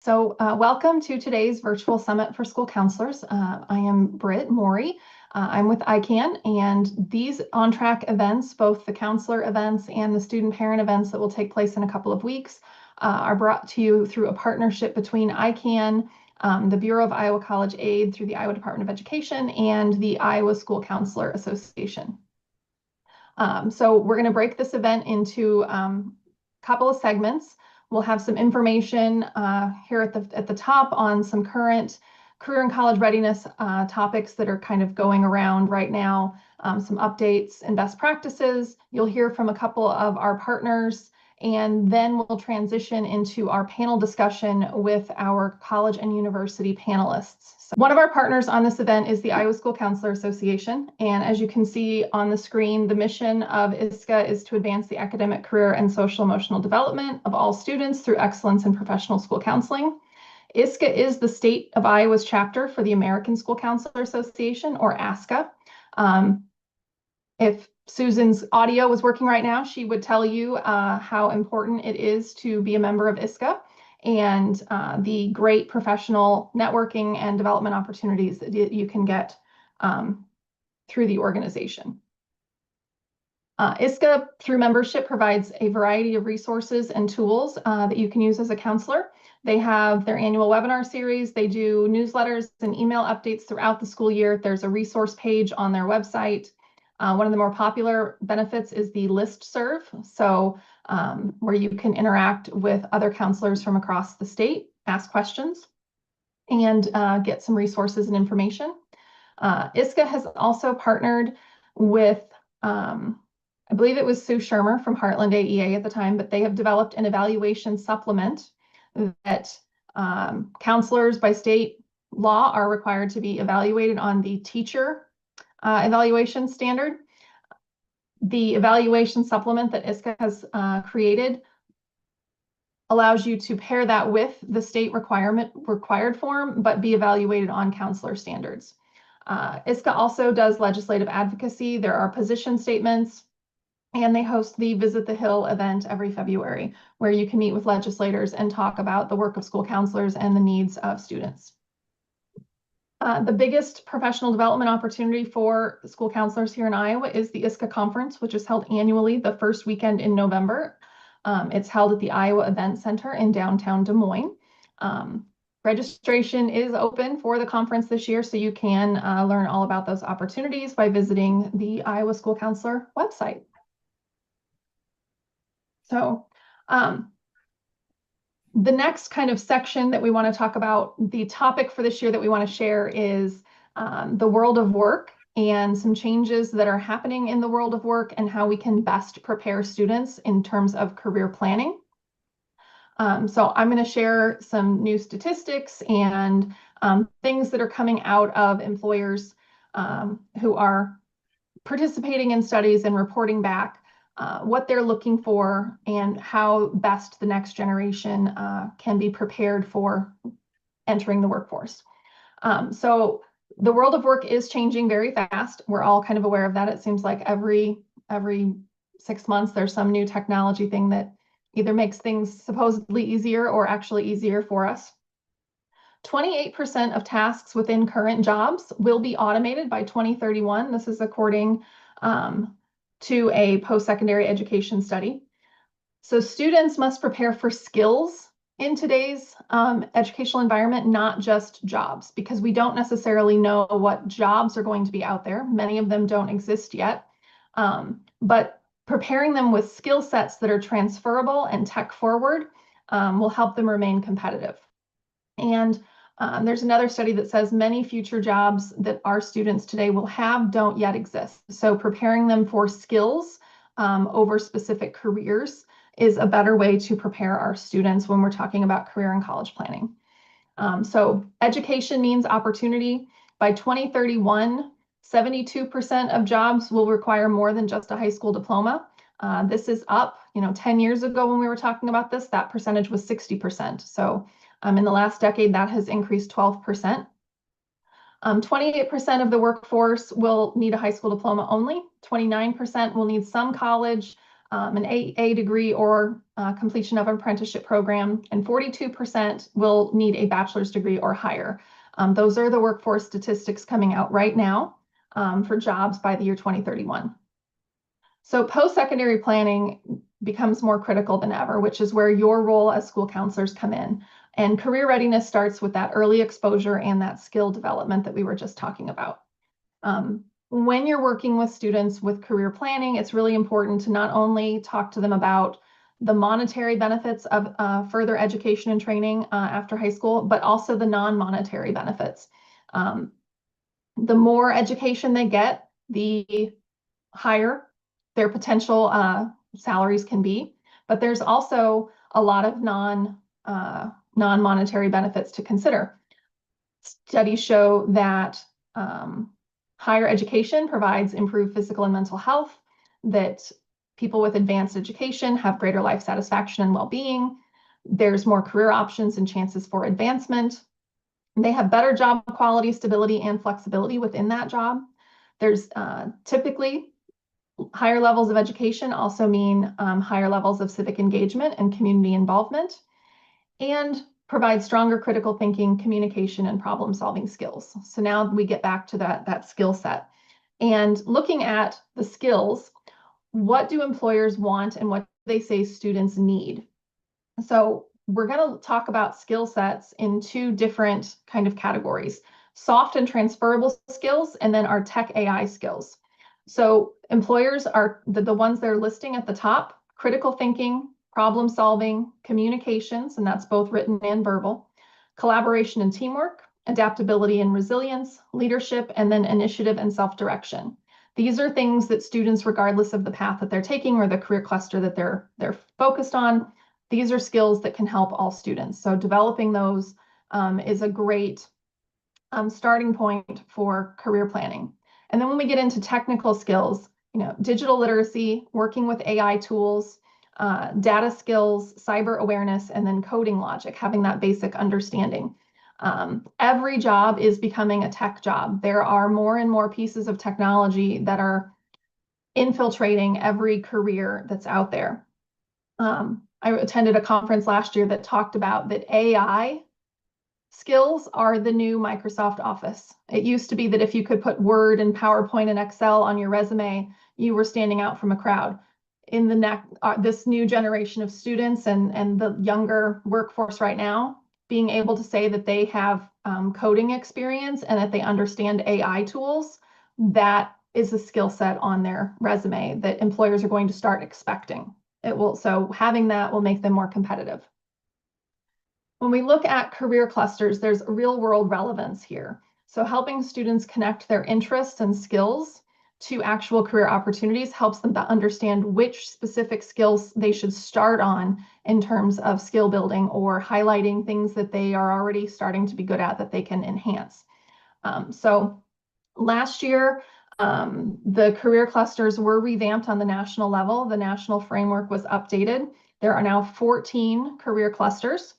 Welcome to today's virtual summit for school counselors. I am Britt Morey. I'm with ICANN, and these on-track events, both the counselor events and the student parent events that will take place in a couple of weeks, are brought to you through a partnership between ICANN, the Bureau of Iowa College Aid through the Iowa Department of Education, and the Iowa School Counselor Association. We're going to break this event into a couple of segments. We'll have some information here at the top on some current career and college readiness topics that are kind of going around right now, some updates and best practices. You'll hear from a couple of our partners, and then we'll transition into our panel discussion with our college and university panelists. So one of our partners on this event is the Iowa School Counselor Association. And as you can see on the screen, the mission of ISCA is to advance the academic, career, and social emotional development of all students through excellence in professional school counseling. ISCA is the state of Iowa's chapter for the American School Counselor Association, or ASCA. If Susan's audio was working right now, she would tell you how important it is to be a member of ISCA and the great professional networking and development opportunities that you can get through the organization. ISCA, through membership, provides a variety of resources and tools that you can use as a counselor. They have their annual webinar series. They do newsletters and email updates throughout the school year. There's a resource page on their website. One of the more popular benefits is the listserv, where you can interact with other counselors from across the state, ask questions, and get some resources and information. ISCA has also partnered with, I believe it was Sue Shermer from Heartland AEA at the time, but they have developed an evaluation supplement that counselors by state law are required to be evaluated on the teacher evaluation standard. The evaluation supplement that ISCA has created allows you to pair that with the state required form, but be evaluated on counselor standards. ISCA also does legislative advocacy. There are position statements, and they host the Visit the Hill event every February, where you can meet with legislators and talk about the work of school counselors and the needs of students. The biggest professional development opportunity for school counselors here in Iowa is the ISCA conference, which is held annually the first weekend in November. It's held at the Iowa Event Center in downtown Des Moines. Registration is open for the conference this year, so you can learn all about those opportunities by visiting the Iowa School Counselor website. The next kind of section that we want to talk about, the topic for this year that we want to share is the world of work and some changes that are happening in the world of work and how we can best prepare students in terms of career planning. So I'm going to share some new statistics and things that are coming out of employers who are participating in studies and reporting back what they're looking for and how best the next generation can be prepared for entering the workforce. So the world of work is changing very fast. We're all kind of aware of that. It seems like every 6 months there's some new technology thing that either makes things supposedly easier or actually easier for us. 28% of tasks within current jobs will be automated by 2031. This is according to a post-secondary education study. So students must prepare for skills in today's educational environment, not just jobs, because we don't necessarily know what jobs are going to be out there. Many of them don't exist yet, but preparing them with skill sets that are transferable and tech forward will help them remain competitive. And there's another study that says many future jobs that our students today will have don't yet exist. So preparing them for skills over specific careers is a better way to prepare our students when we're talking about career and college planning. So education means opportunity. By 2031, 72% of jobs will require more than just a high school diploma. This is up, 10 years ago when we were talking about this, that percentage was 60%. So in the last decade, that has increased 12%. 28% of the workforce will need a high school diploma only. 29% will need some college, an AA degree or completion of an apprenticeship program, and 42% will need a bachelor's degree or higher. Those are the workforce statistics coming out right now for jobs by the year 2031. So post-secondary planning becomes more critical than ever, which is where your role as school counselors come in. And career readiness starts with that early exposure and that skill development that we were just talking about. When you're working with students with career planning, it's really important to not only talk to them about the monetary benefits of further education and training after high school, but also the non-monetary benefits. The more education they get, the higher their potential salaries can be, but there's also a lot of non-monetary benefits to consider. Studies show that higher education provides improved physical and mental health, that people with advanced education have greater life satisfaction and well-being. There's more career options and chances for advancement. They have better job quality, stability, and flexibility within that job. There's typically higher levels of education also mean higher levels of civic engagement and community involvement, and provide stronger critical thinking, communication, and problem-solving skills. So now we get back to that skill set. And looking at the skills, what do employers want and what do they say students need? So we're going to talk about skill sets in two different kind of categories: soft and transferable skills, and then our tech AI skills. So employers are the ones they're listing at the top: critical thinking, problem solving, communications, and that's both written and verbal, collaboration and teamwork, adaptability and resilience, leadership, and then initiative and self-direction. These are things that students, regardless of the path that they're taking or the career cluster that they're focused on, these are skills that can help all students. So developing those is a great starting point for career planning. And then when we get into technical skills, digital literacy, working with AI tools, data skills, cyber awareness, and then coding logic, having that basic understanding. Every job is becoming a tech job. There are more and more pieces of technology that are infiltrating every career that's out there. I attended a conference last year that talked about that AI skills are the new Microsoft Office. It used to be that if you could put Word and PowerPoint and Excel on your resume, you were standing out from a crowd. In this new generation of students and the younger workforce right now, being able to say that they have coding experience and that they understand AI tools, that is a skill set on their resume that employers are going to start expecting. So having that will make them more competitive. When we look at career clusters, there's real world relevance here. So helping students connect their interests and skills to actual career opportunities helps them to understand which specific skills they should start on in terms of skill building, or highlighting things that they are already starting to be good at that they can enhance. So last year, the career clusters were revamped on the national level. The national framework was updated. There are now 14 career clusters.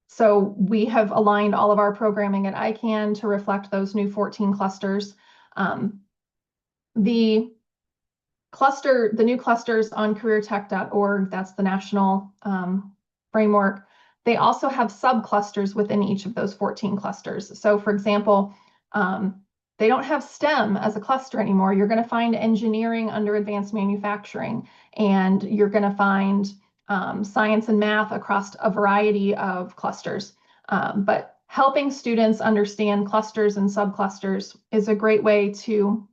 So we have aligned all of our programming at ICANN to reflect those new 14 clusters. The new clusters on careertech.org, that's the national framework. They also have subclusters within each of those 14 clusters. So for example, they don't have STEM as a cluster anymore. You're going to find engineering under advanced manufacturing, and you're going to find science and math across a variety of clusters. But helping students understand clusters and subclusters is a great way to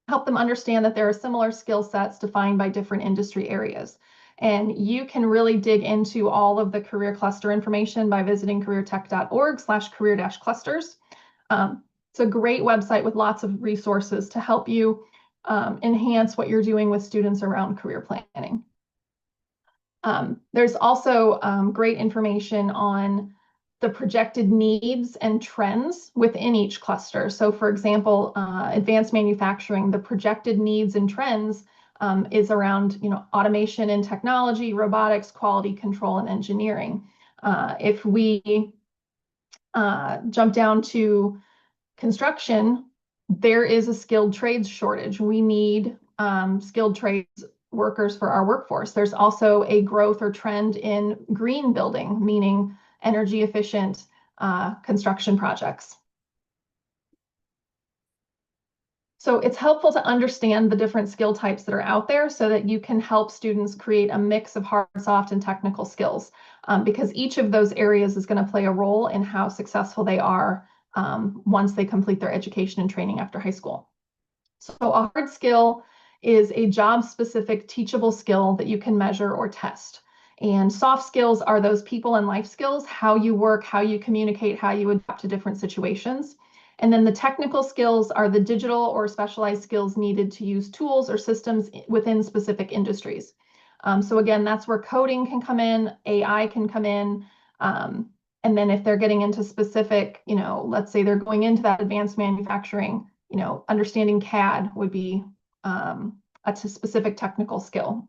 help them understand that there are similar skill sets defined by different industry areas. And you can really dig into all of the career cluster information by visiting careertech.org/career-clusters. It's a great website with lots of resources to help you enhance what you're doing with students around career planning. There's also great information on the projected needs and trends within each cluster. So for example, advanced manufacturing, the projected needs and trends is around automation and technology, robotics, quality control, and engineering. If we jump down to construction, there is a skilled trades shortage. We need skilled trades workers for our workforce. There's also a growth or trend in green building, meaning energy efficient construction projects. So it's helpful to understand the different skill types that are out there so that you can help students create a mix of hard, soft, and technical skills, because each of those areas is going to play a role in how successful they are once they complete their education and training after high school. So a hard skill is a job-specific teachable skill that you can measure or test. And soft skills are those people and life skills, how you work, how you communicate, how you adapt to different situations. And then the technical skills are the digital or specialized skills needed to use tools or systems within specific industries. So again, that's where coding can come in, AI can come in. And then if they're getting into specific, let's say they're going into that advanced manufacturing, understanding CAD would be a specific technical skill.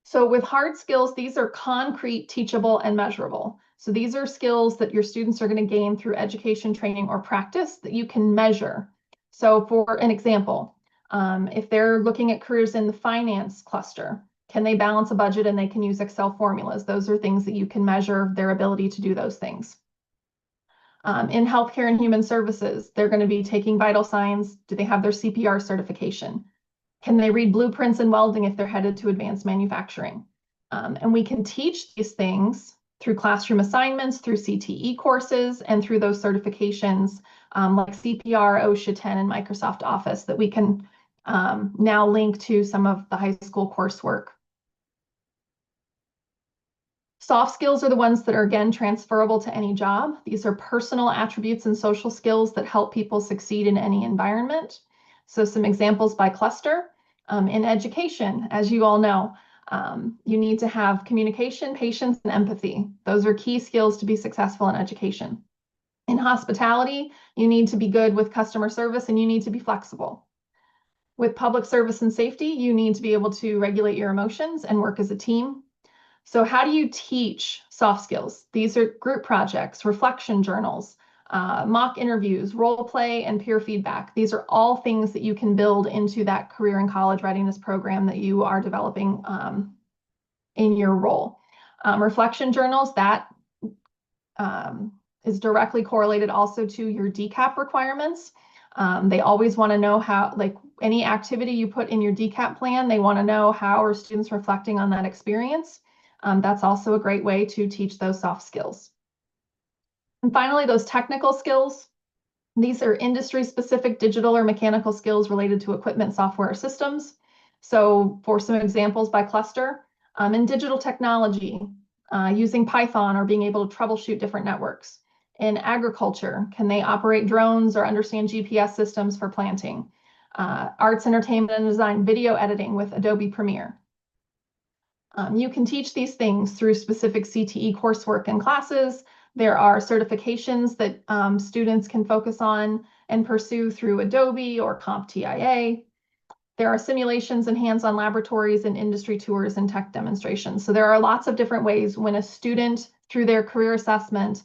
So with hard skills, these are concrete, teachable, and measurable. So these are skills that your students are going to gain through education, training, or practice that you can measure. So for an example, if they're looking at careers in the finance cluster, can they balance a budget and they can use Excel formulas? Those are things that you can measure their ability to do those things. In healthcare and human services, they're going to be taking vital signs. Do they have their CPR certification? Can they read blueprints and welding if they're headed to advanced manufacturing? And we can teach these things through classroom assignments, through CTE courses, and through those certifications like CPR, OSHA 10, and Microsoft Office that we can now link to some of the high school coursework. Soft skills are the ones that are, again, transferable to any job. These are personal attributes and social skills that help people succeed in any environment. So some examples by cluster. In education, as you all know, you need to have communication, patience, and empathy. Those are key skills to be successful in education. In hospitality, you need to be good with customer service and you need to be flexible. With public service and safety, you need to be able to regulate your emotions and work as a team. So how do you teach soft skills? These are group projects, reflection journals, mock interviews, role play, and peer feedback. These are all things that you can build into that career and college readiness program that you are developing in your role. Reflection journals, that is directly correlated also to your DCAP requirements. They always want to know how, like any activity you put in your DCAP plan, they want to know how are students reflecting on that experience. That's also a great way to teach those soft skills. And finally, those technical skills. These are industry-specific digital or mechanical skills related to equipment, software, or systems. So for some examples by cluster, in digital technology, using Python or being able to troubleshoot different networks. In agriculture, can they operate drones or understand GPS systems for planting? Arts, entertainment, and design, video editing with Adobe Premiere. You can teach these things through specific CTE coursework and classes. There are certifications that students can focus on and pursue through Adobe or CompTIA. There are simulations and hands-on laboratories and industry tours and tech demonstrations. So there are lots of different ways when a student, through their career assessment,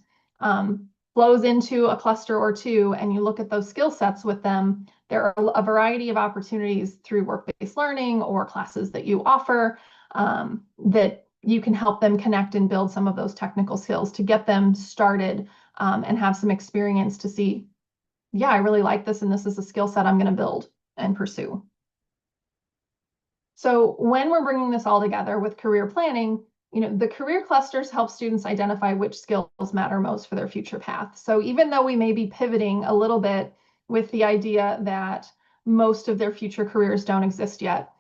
flows into a cluster or two, and you look at those skill sets with them, there are a variety of opportunities through work-based learning or classes that you offer that you can help them connect and build some of those technical skills to get them started and have some experience to see, yeah, I really like this and this is a skill set I'm going to build and pursue. So when we're bringing this all together with career planning, the career clusters help students identify which skills matter most for their future path. So even though we may be pivoting a little bit with the idea that most of their future careers don't exist yet,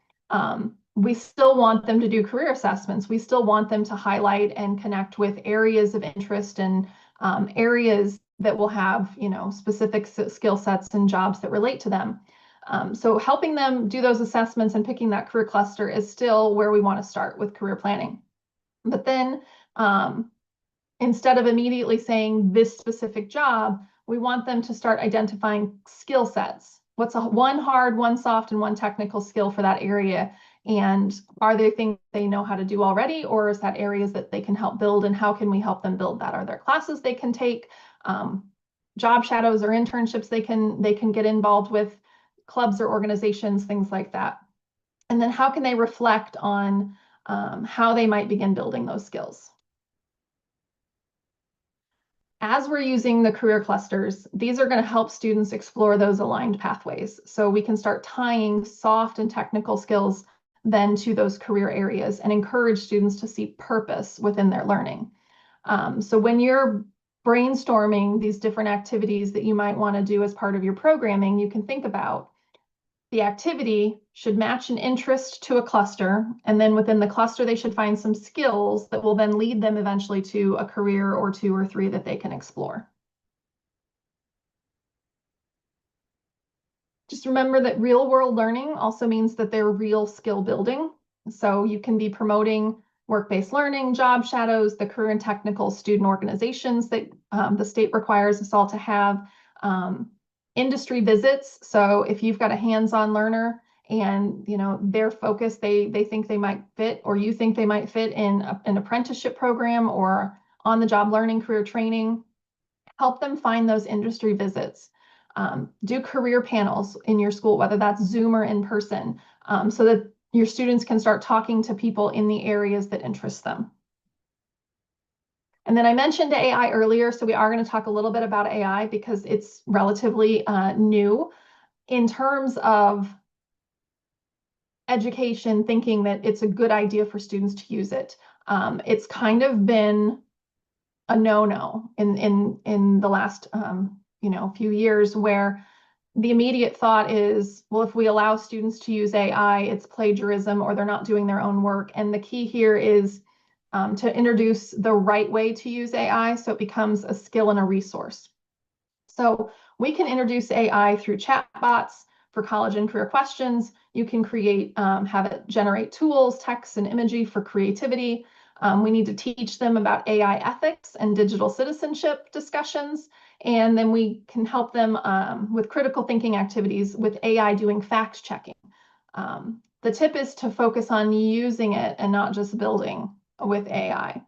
we still want them to do career assessments. We still want them to highlight and connect with areas of interest and areas that will have, specific skill sets and jobs that relate to them. So helping them do those assessments and picking that career cluster is still where we want to start with career planning. But then instead of immediately saying this specific job, we want them to start identifying skill sets. What's one hard, one soft, and one technical skill for that area? And are there things they know how to do already, or is that areas that they can help build, and how can we help them build that? Are there classes they can take, job shadows or internships they can get involved with, clubs or organizations, things like that? And then how can they reflect on how they might begin building those skills? As we're using the career clusters, these are going to help students explore those aligned pathways. So we can start tying soft and technical skills then to those career areas and encourage students to see purpose within their learning. So when you're brainstorming these different activities that you might want to do as part of your programming, you can think about the activity should match an interest to a cluster, and then within the cluster, they should find some skills that will then lead them eventually to a career or 2 or 3 that they can explore. Just remember that real world learning also means that they're real skill building. So you can be promoting work-based learning, job shadows, the career and technical student organizations that the state requires us all to have, industry visits. So if you've got a hands-on learner and their focus, they think they might fit, or you think they might fit in an apprenticeship program or on-the-job learning, career training, help them find those industry visits. Do career panels in your school, whether that's Zoom or in person, so that your students can start talking to people in the areas that interest them. And then I mentioned AI earlier, so we are going to talk a little bit about AI because it's relatively new in terms of education, thinking that it's a good idea for students to use it. It's kind of been a no-no in the last few years, where the immediate thought is, well, if we allow students to use AI, it's plagiarism or they're not doing their own work. And the key here is to introduce the right way to use AI so it becomes a skill and a resource. So we can introduce AI through chatbots for college and career questions. You can have it generate tools, text, and imagery for creativity. We need to teach them about AI ethics and digital citizenship discussions. And then we can help them with critical thinking activities with AI doing fact checking. The tip is to focus on using it and not just building with AI.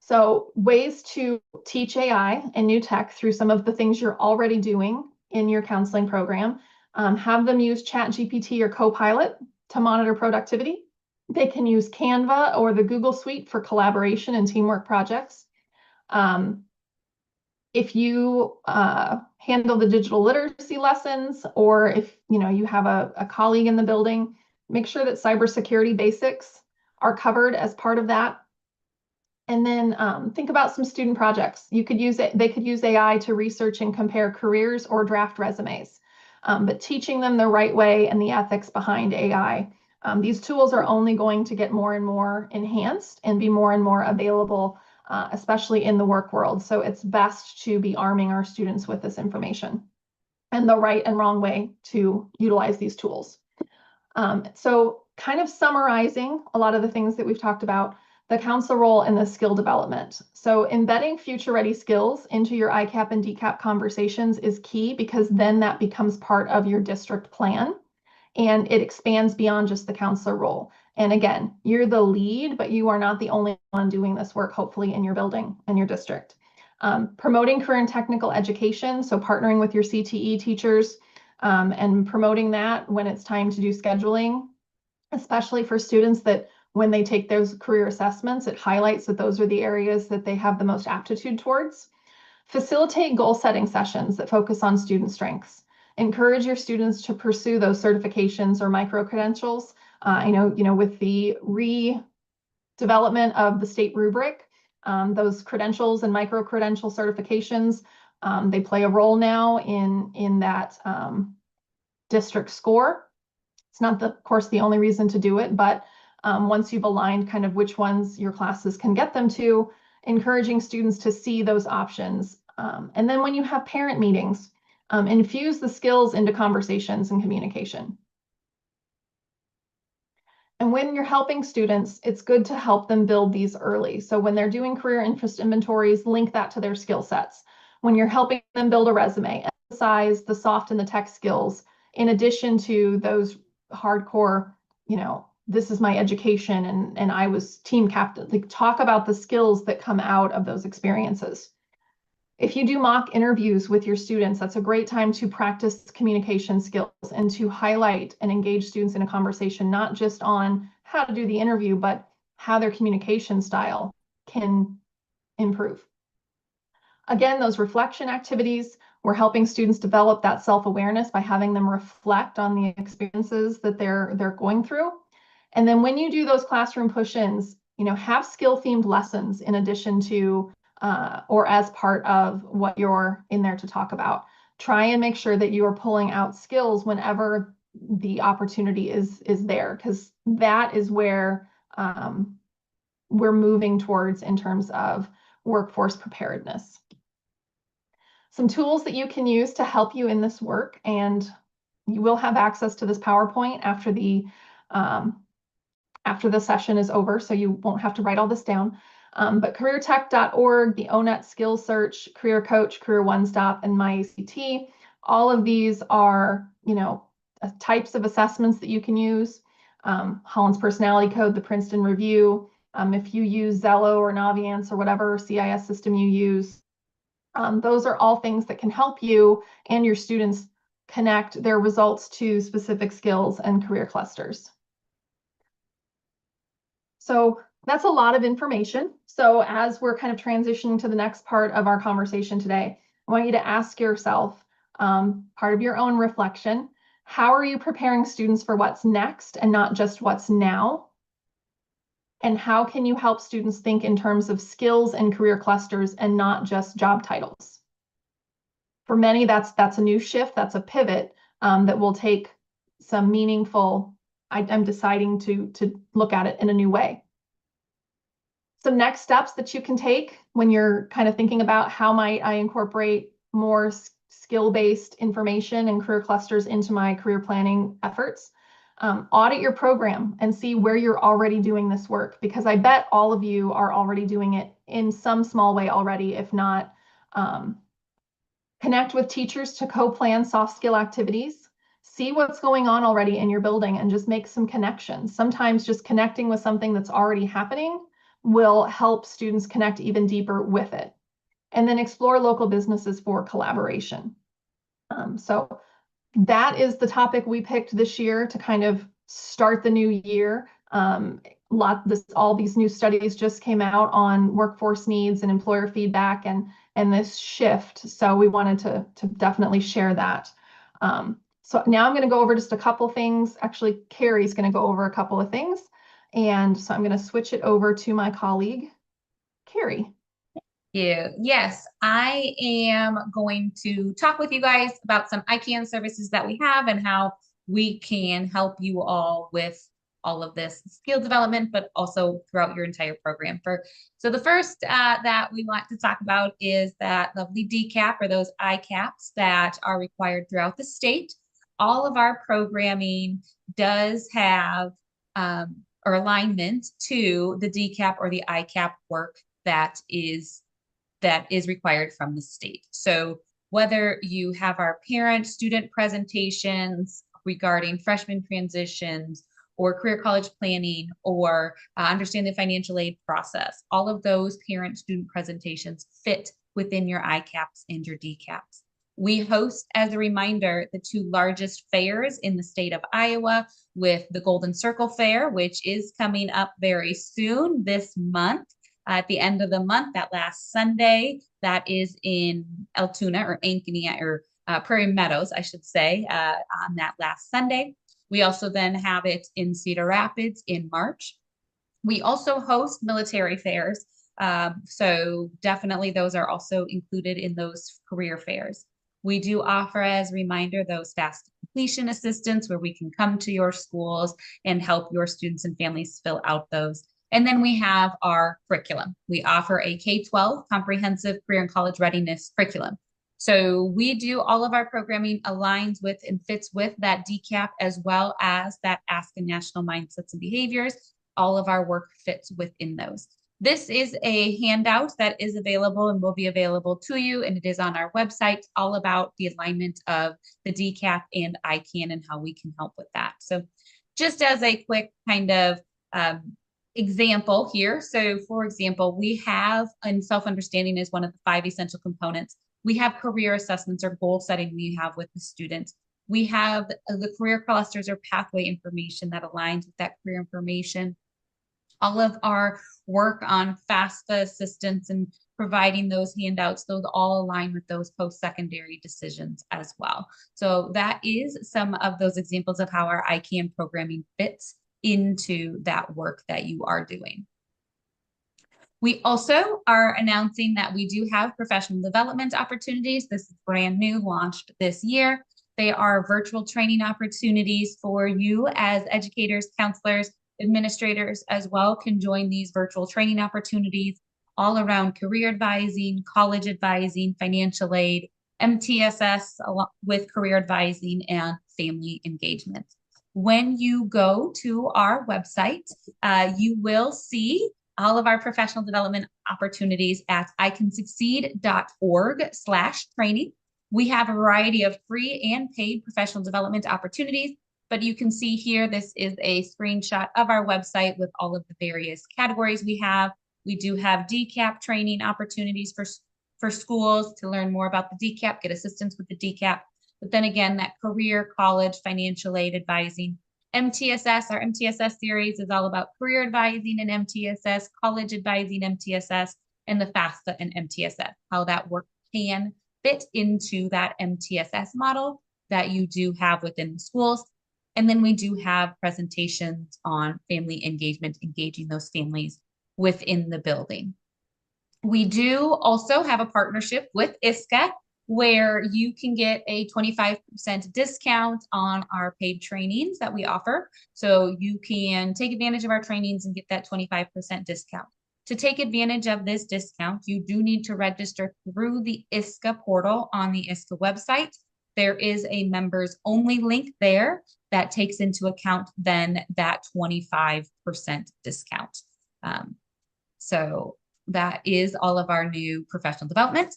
So ways to teach AI and new tech through some of the things you're already doing in your counseling program. Have them use ChatGPT or Copilot to monitor productivity. They can use Canva or the Google Suite for collaboration and teamwork projects. If you handle the digital literacy lessons, or if you have a colleague in the building, make sure that cybersecurity basics are covered as part of that. And then think about some student projects. They could use AI to research and compare careers or draft resumes, but teaching them the right way and the ethics behind AI. These tools are only going to get more and more enhanced and be more and more available, especially in the work world. So it's best to be arming our students with this information and the right and wrong way to utilize these tools. So kind of summarizing a lot of the things that we've talked about, the counselor role in the skill development. So embedding future-ready skills into your ICAP and DCAP conversations is key, because then that becomes part of your district plan and it expands beyond just the counselor role. And again, you're the lead, but you are not the only one doing this work, hopefully, in your building and your district. Promoting career and technical education, so partnering with your CTE teachers and promoting that when it's time to do scheduling, especially for students that when they take those career assessments, it highlights that those are the areas that they have the most aptitude towards. Facilitate goal setting sessions that focus on student strengths. Encourage your students to pursue those certifications or micro-credentials. I know, with the redevelopment of the state rubric, those credentials and micro-credential certifications, they play a role now in that district score. It's not, of course, the only reason to do it, but once you've aligned kind of which ones your classes can get them to, encouraging students to see those options. And then when you have parent meetings, infuse the skills into conversations and communication. And when you're helping students, it's good to help them build these early. So when they're doing career interest inventories, link that to their skill sets. When you're helping them build a resume, emphasize the soft and the tech skills, in addition to those hardcore, this is my education and I was team captain. Like, talk about the skills that come out of those experiences. If you do mock interviews with your students, that's a great time to practice communication skills and to highlight and engage students in a conversation, not just on how to do the interview, but how their communication style can improve. Again, those reflection activities, we're helping students develop that self-awareness by having them reflect on the experiences that they're going through. And then when you do those classroom push-ins, have skill-themed lessons in addition to or as part of what you're in there to talk about. Try and make sure that you are pulling out skills whenever the opportunity is there, because that is where we're moving towards in terms of workforce preparedness. Some tools that you can use to help you in this work, and you will have access to this PowerPoint after the session is over, so you won't have to write all this down. But careertech.org, the ONET Skills Search, Career Coach, Career One Stop, and MyACT, all of these are, types of assessments that you can use. Holland's Personality Code, the Princeton Review. If you use Zello or Naviance or whatever CIS system you use, those are all things that can help you and your students connect their results to specific skills and career clusters. So that's a lot of information. So as we're kind of transitioning to the next part of our conversation today, I want you to ask yourself, part of your own reflection, how are you preparing students for what's next and not just what's now? And how can you help students think in terms of skills and career clusters and not just job titles? For many, that's a new shift, that's a pivot that will take some meaningful, I'm deciding to look at it in a new way. Some next steps that you can take when you're kind of thinking about how might I incorporate more skill-based information and career clusters into my career planning efforts. Audit your program and see where you're already doing this work, because I bet all of you are already doing it in some small way already, if not. Connect with teachers to co-plan soft skill activities. See what's going on already in your building and just make some connections. Sometimes just connecting with something that's already happening will help students connect even deeper with it. And then explore local businesses for collaboration. So that is the topic we picked this year to kind of start the new year. All these new studies just came out on workforce needs and employer feedback and this shift. So we wanted to definitely share that. So now I'm going to go over just a couple things. Actually, Carrie's going to go over a couple of things. And so I'm going to switch it over to my colleague, Carrie. Yes, I am going to talk with you guys about some ICANN services that we have and how we can help you all with all of this skill development, but also throughout your entire program. So the first that we want to talk about is that lovely DCAP, or those ICAPs that are required throughout the state. All of our programming does have or alignment to the DCAP or the ICAP work that is required from the state. So whether you have our parent-student presentations regarding freshman transitions or career college planning or understand the financial aid process, all of those parent-student presentations fit within your ICAPs and your DCAPs. We host, as a reminder, the two largest fairs in the state of Iowa, with the Golden Circle Fair, which is coming up very soon this month. At the end of the month, that last Sunday, that is in Altoona or Ankeny or Prairie Meadows, I should say, on that last Sunday. We also then have it in Cedar Rapids in March. We also host military fairs. So definitely those are also included in those career fairs. We do offer, as a reminder, those fast completion assistance where we can come to your schools and help your students and families fill out those. And then we have our curriculum. We offer a K-12 comprehensive career and college readiness curriculum. So we do all of our programming aligns with and fits with that DCAP, as well as that Ask a National Mindsets and Behaviors. All of our work fits within those. This is a handout that is available and will be available to you, and it is on our website, all about the alignment of the DCAP and ICANN and how we can help with that. So just as a quick kind of example here. So for example, we have, and self-understanding is one of the 5 essential components. We have career assessments or goal setting we have with the students. We have the career clusters or pathway information that aligns with that career information. All of our work on FAFSA assistance and providing those handouts, those all align with those post-secondary decisions as well. So that is some of those examples of how our ICANN programming fits into that work that you are doing. We also are announcing that we do have professional development opportunities. This is brand new, launched this year. They are virtual training opportunities for you as educators, counselors, administrators as well can join these virtual training opportunities all around career advising, college advising, financial aid, MTSS with career advising, and family engagement. When you go to our website, you will see all of our professional development opportunities at icansucceed.org/training. We have a variety of free and paid professional development opportunities, but you can see here, this is a screenshot of our website with all of the various categories we have. We do have DCAP training opportunities for schools to learn more about the DCAP, get assistance with the DCAP. But then again, that career, college, financial aid advising. MTSS, our MTSS series is all about career advising and MTSS, college advising MTSS, and the FAFSA and MTSS, how that work can fit into that MTSS model that you do have within the schools. And then we do have presentations on family engagement, engaging those families within the building. We do also have a partnership with ISCA where you can get a 25% discount on our paid trainings that we offer. So you can take advantage of our trainings and get that 25% discount. To take advantage of this discount, you do need to register through the ISCA portal on the ISCA website. There is a members only link there that takes into account then that 25% discount. So that is all of our new professional development.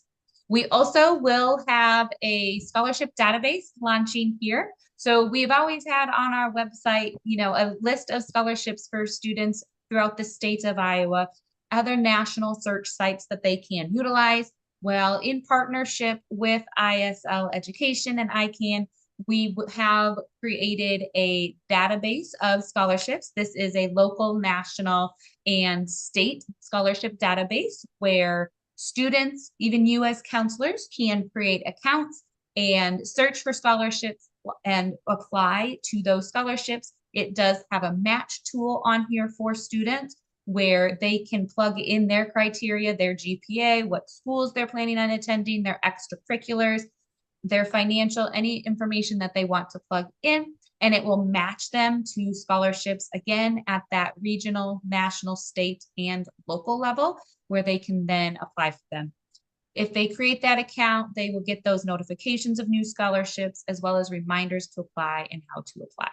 We also will have a scholarship database launching here. So we've always had on our website, a list of scholarships for students throughout the state of Iowa, other national search sites that they can utilize. Well, in partnership with ISL Education and ICANN, we have created a database of scholarships. This is a local, national, and state scholarship database where students, even you as counselors, can create accounts and search for scholarships and apply to those scholarships. It does have a match tool on here for students where they can plug in their criteria, their GPA, what schools they're planning on attending, their extracurriculars, their financial, any information that they want to plug in, and it will match them to scholarships again at that regional, national, state, and local level where they can then apply for them. If they create that account, they will get those notifications of new scholarships as well as reminders to apply and how to apply.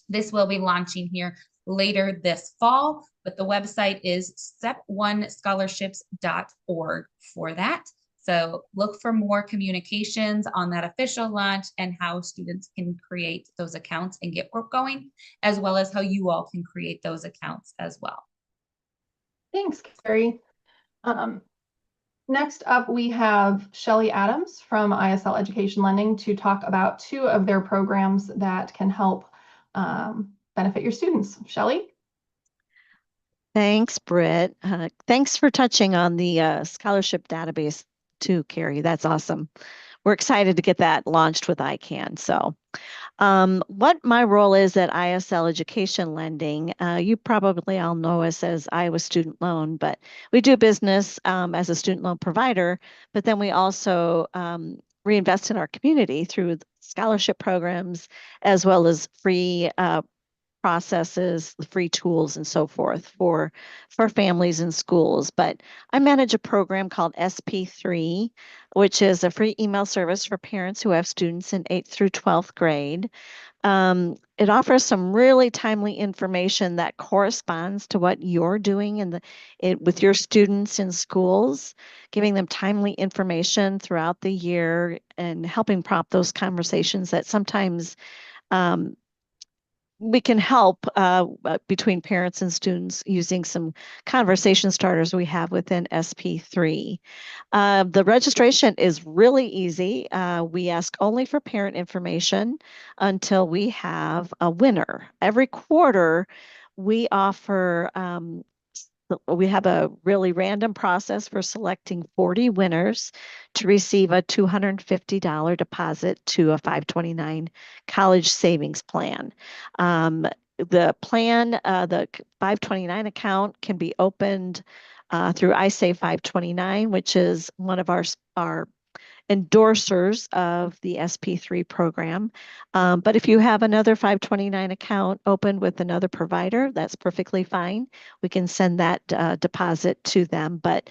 This will be launching here later this fall, but the website is step1scholarships.org for that. So look for more communications on that official launch and how students can create those accounts and get work going, as well as how you all can create those accounts as well. Thanks, Carrie. Next up, we have Shelly Adams from ISL Education Lending to talk about 2 of their programs that can help benefit your students. Shelly? Thanks, Britt. Thanks for touching on the scholarship database too, Carrie. That's awesome. We're excited to get that launched with ICANN. So what my role is at ISL Education Lending, you probably all know us as Iowa Student Loan, but we do business as a student loan provider, but then we also reinvest in our community through scholarship programs, as well as free processes, free tools, and so forth for families and schools. But I manage a program called SP3, which is a free email service for parents who have students in 8th through 12th grade. It offers some really timely information that corresponds to what you're doing with your students in schools, giving them timely information throughout the year and helping prompt those conversations that sometimes we can help between parents and students using some conversation starters we have within SP3. The registration is really easy. We ask only for parent information until we have a winner. Every quarter, we offer we have a really random process for selecting 40 winners to receive a $250 deposit to a 529 college savings plan. The plan, the 529 account can be opened through iSave 529, which is one of our endorsers of the SP3 program. But if you have another 529 account open with another provider, that's perfectly fine. We can send that deposit to them. But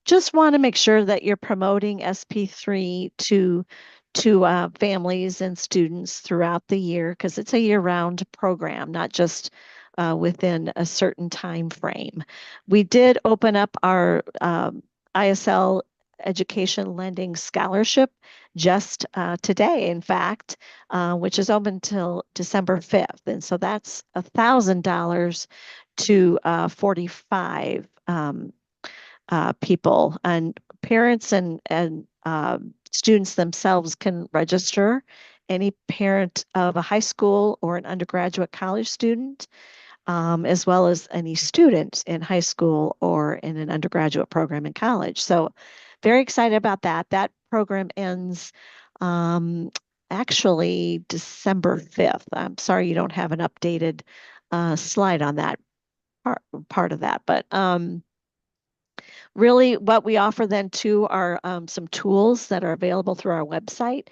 just want to make sure that you're promoting SP3 to families and students throughout the year, because it's a year-round program, not just within a certain time frame. We did open up our ISL Education Lending Scholarship just today, in fact, which is open till December 5th. And so that's $1,000 to 45 people, and parents and students themselves can register. Any parent of a high school or an undergraduate college student, as well as any student in high school or in an undergraduate program in college. So very excited about that. That program ends actually December 5th. I'm sorry you don't have an updated slide on that part of that, but really what we offer then too are some tools that are available through our website.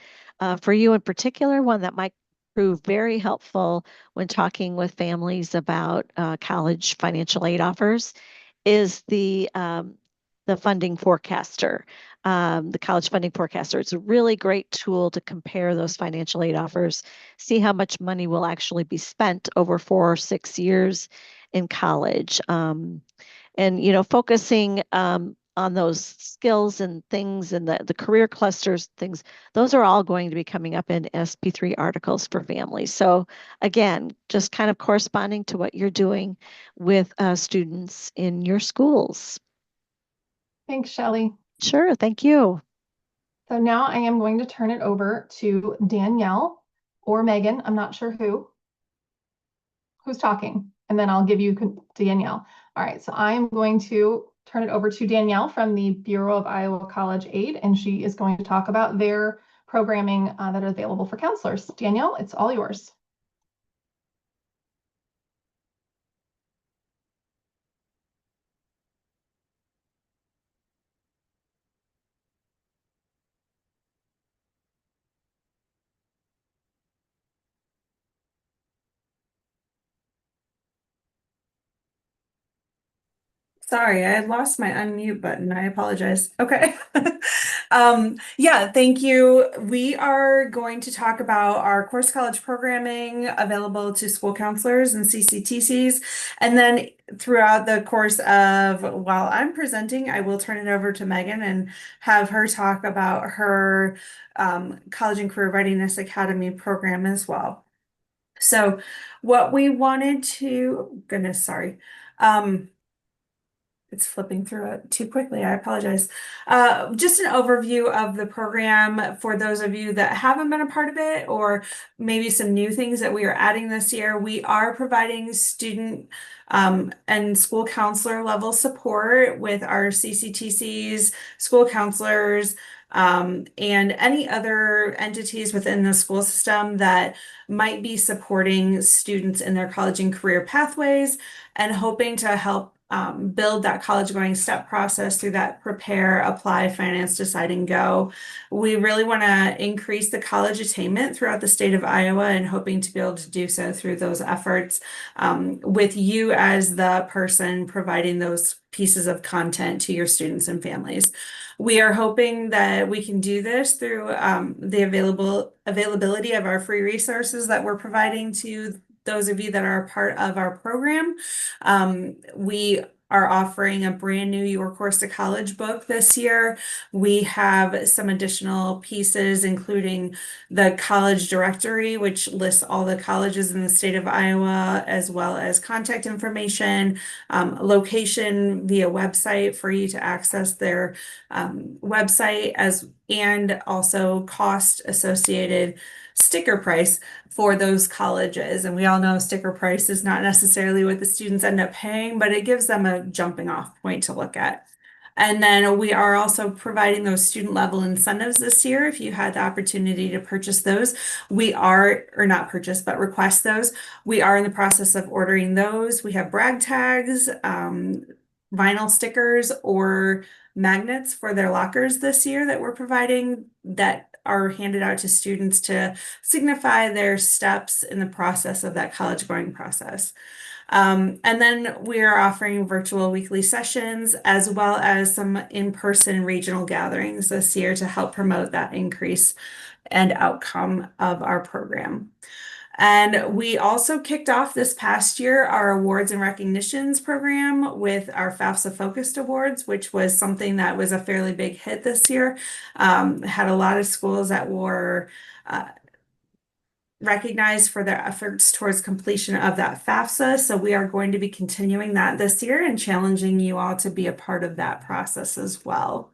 For you in particular, one that might prove very helpful when talking with families about college financial aid offers is the funding forecaster, the college funding forecaster. It's a really great tool to compare those financial aid offers, see how much money will actually be spent over 4 or 6 years in college. And focusing on those skills and things and the career clusters things, those are all going to be coming up in SP3 articles for families. So again, just kind of corresponding to what you're doing with students in your schools. Thanks, Shelley. Sure, thank you. So now I am going to turn it over to Danielle or Megan. I'm not sure who's talking, and then I'll give you Danielle. All right, so I'm going to turn it over to Danielle from the Bureau of Iowa College Aid, and she is going to talk about their programming that are available for counselors. Danielle, it's all yours. Sorry, I had lost my unmute button. I apologize. Okay. Yeah, thank you. We are going to talk about our course college programming available to school counselors and CCTCs. And then throughout the course of while I'm presenting, I will turn it over to Megan and have her talk about her College and Career Readiness Academy program as well. So what we wanted to, goodness, sorry. It's flipping through it too quickly. I apologize. Just an overview of the program for those of you that haven't been a part of it, or maybe some new things that we are adding this year. We are providing student and school counselor level support with our CCTCs, school counselors, and any other entities within the school system that might be supporting students in their college and career pathways and hoping to help build that college going step process through that prepare, apply, finance, decide, and go. We really want to increase the college attainment throughout the state of Iowa and hoping to be able to do so through those efforts with you as the person providing those pieces of content to your students and families. We are hoping that we can do this through the availability of our free resources that we're providing to those of you that are a part of our program. We are offering a brand new Your Course to College book this year. We have some additional pieces, including the college directory, which lists all the colleges in the state of Iowa, as well as contact information, location via website for you to access their website, and also cost associated sticker price for those colleges. And we all know sticker price is not necessarily what the students end up paying, but it gives them a jumping off point to look at. And then we are also providing those student level incentives this year. If you had the opportunity to purchase those, we are, or not purchase, but request those. We are in the process of ordering those. We have brag tags, vinyl stickers, or magnets for their lockers this year that we're providing that are handed out to students to signify their steps in the process of that college going process. And then we are offering virtual weekly sessions as well as some in-person regional gatherings this year to help promote that increase and outcome of our program. And we also kicked off this past year our awards and recognitions program with our FAFSA Focused Awards, which was something that was a fairly big hit this year. Had a lot of schools that were recognized for their efforts towards completion of that FAFSA. So we are going to be continuing that this year and challenging you all to be a part of that process as well.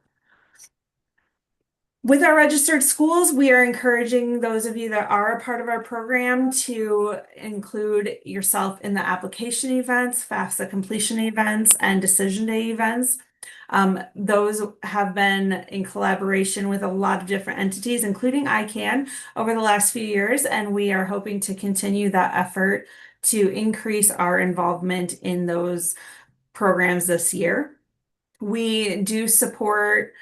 With our registered schools, we are encouraging those of you that are a part of our program to include yourself in the application events, FAFSA completion events, and decision day events. Those have been in collaboration with a lot of different entities, including ICANN, over the last few years, and we are hoping to continue that effort to increase our involvement in those programs this year. We do support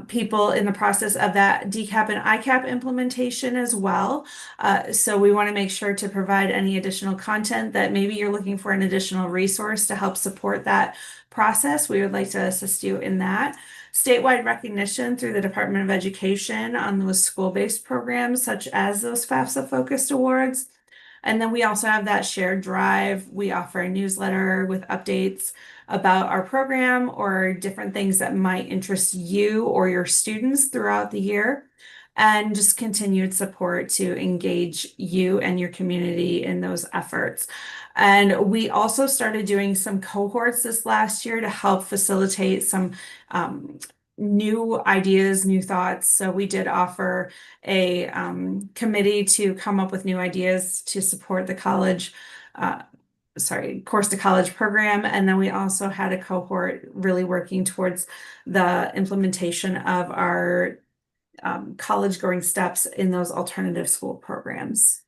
people in the process of that DCAP and ICAP implementation as well. So we want to make sure to provide any additional content that maybe you're looking for an additional resource to help support that process. We would like to assist you in that. Statewide recognition through the Department of Education on those school-based programs, such as those FAFSA Focused Awards. And then we also have that shared drive. We offer a newsletter with updates about our program or different things that might interest you or your students throughout the year, and just continued support to engage you and your community in those efforts. And we also started doing some cohorts this last year to help facilitate some new ideas, new thoughts. So we did offer a committee to come up with new ideas to support the Course to College program. And then we also had a cohort really working towards the implementation of our college going steps in those alternative school programs.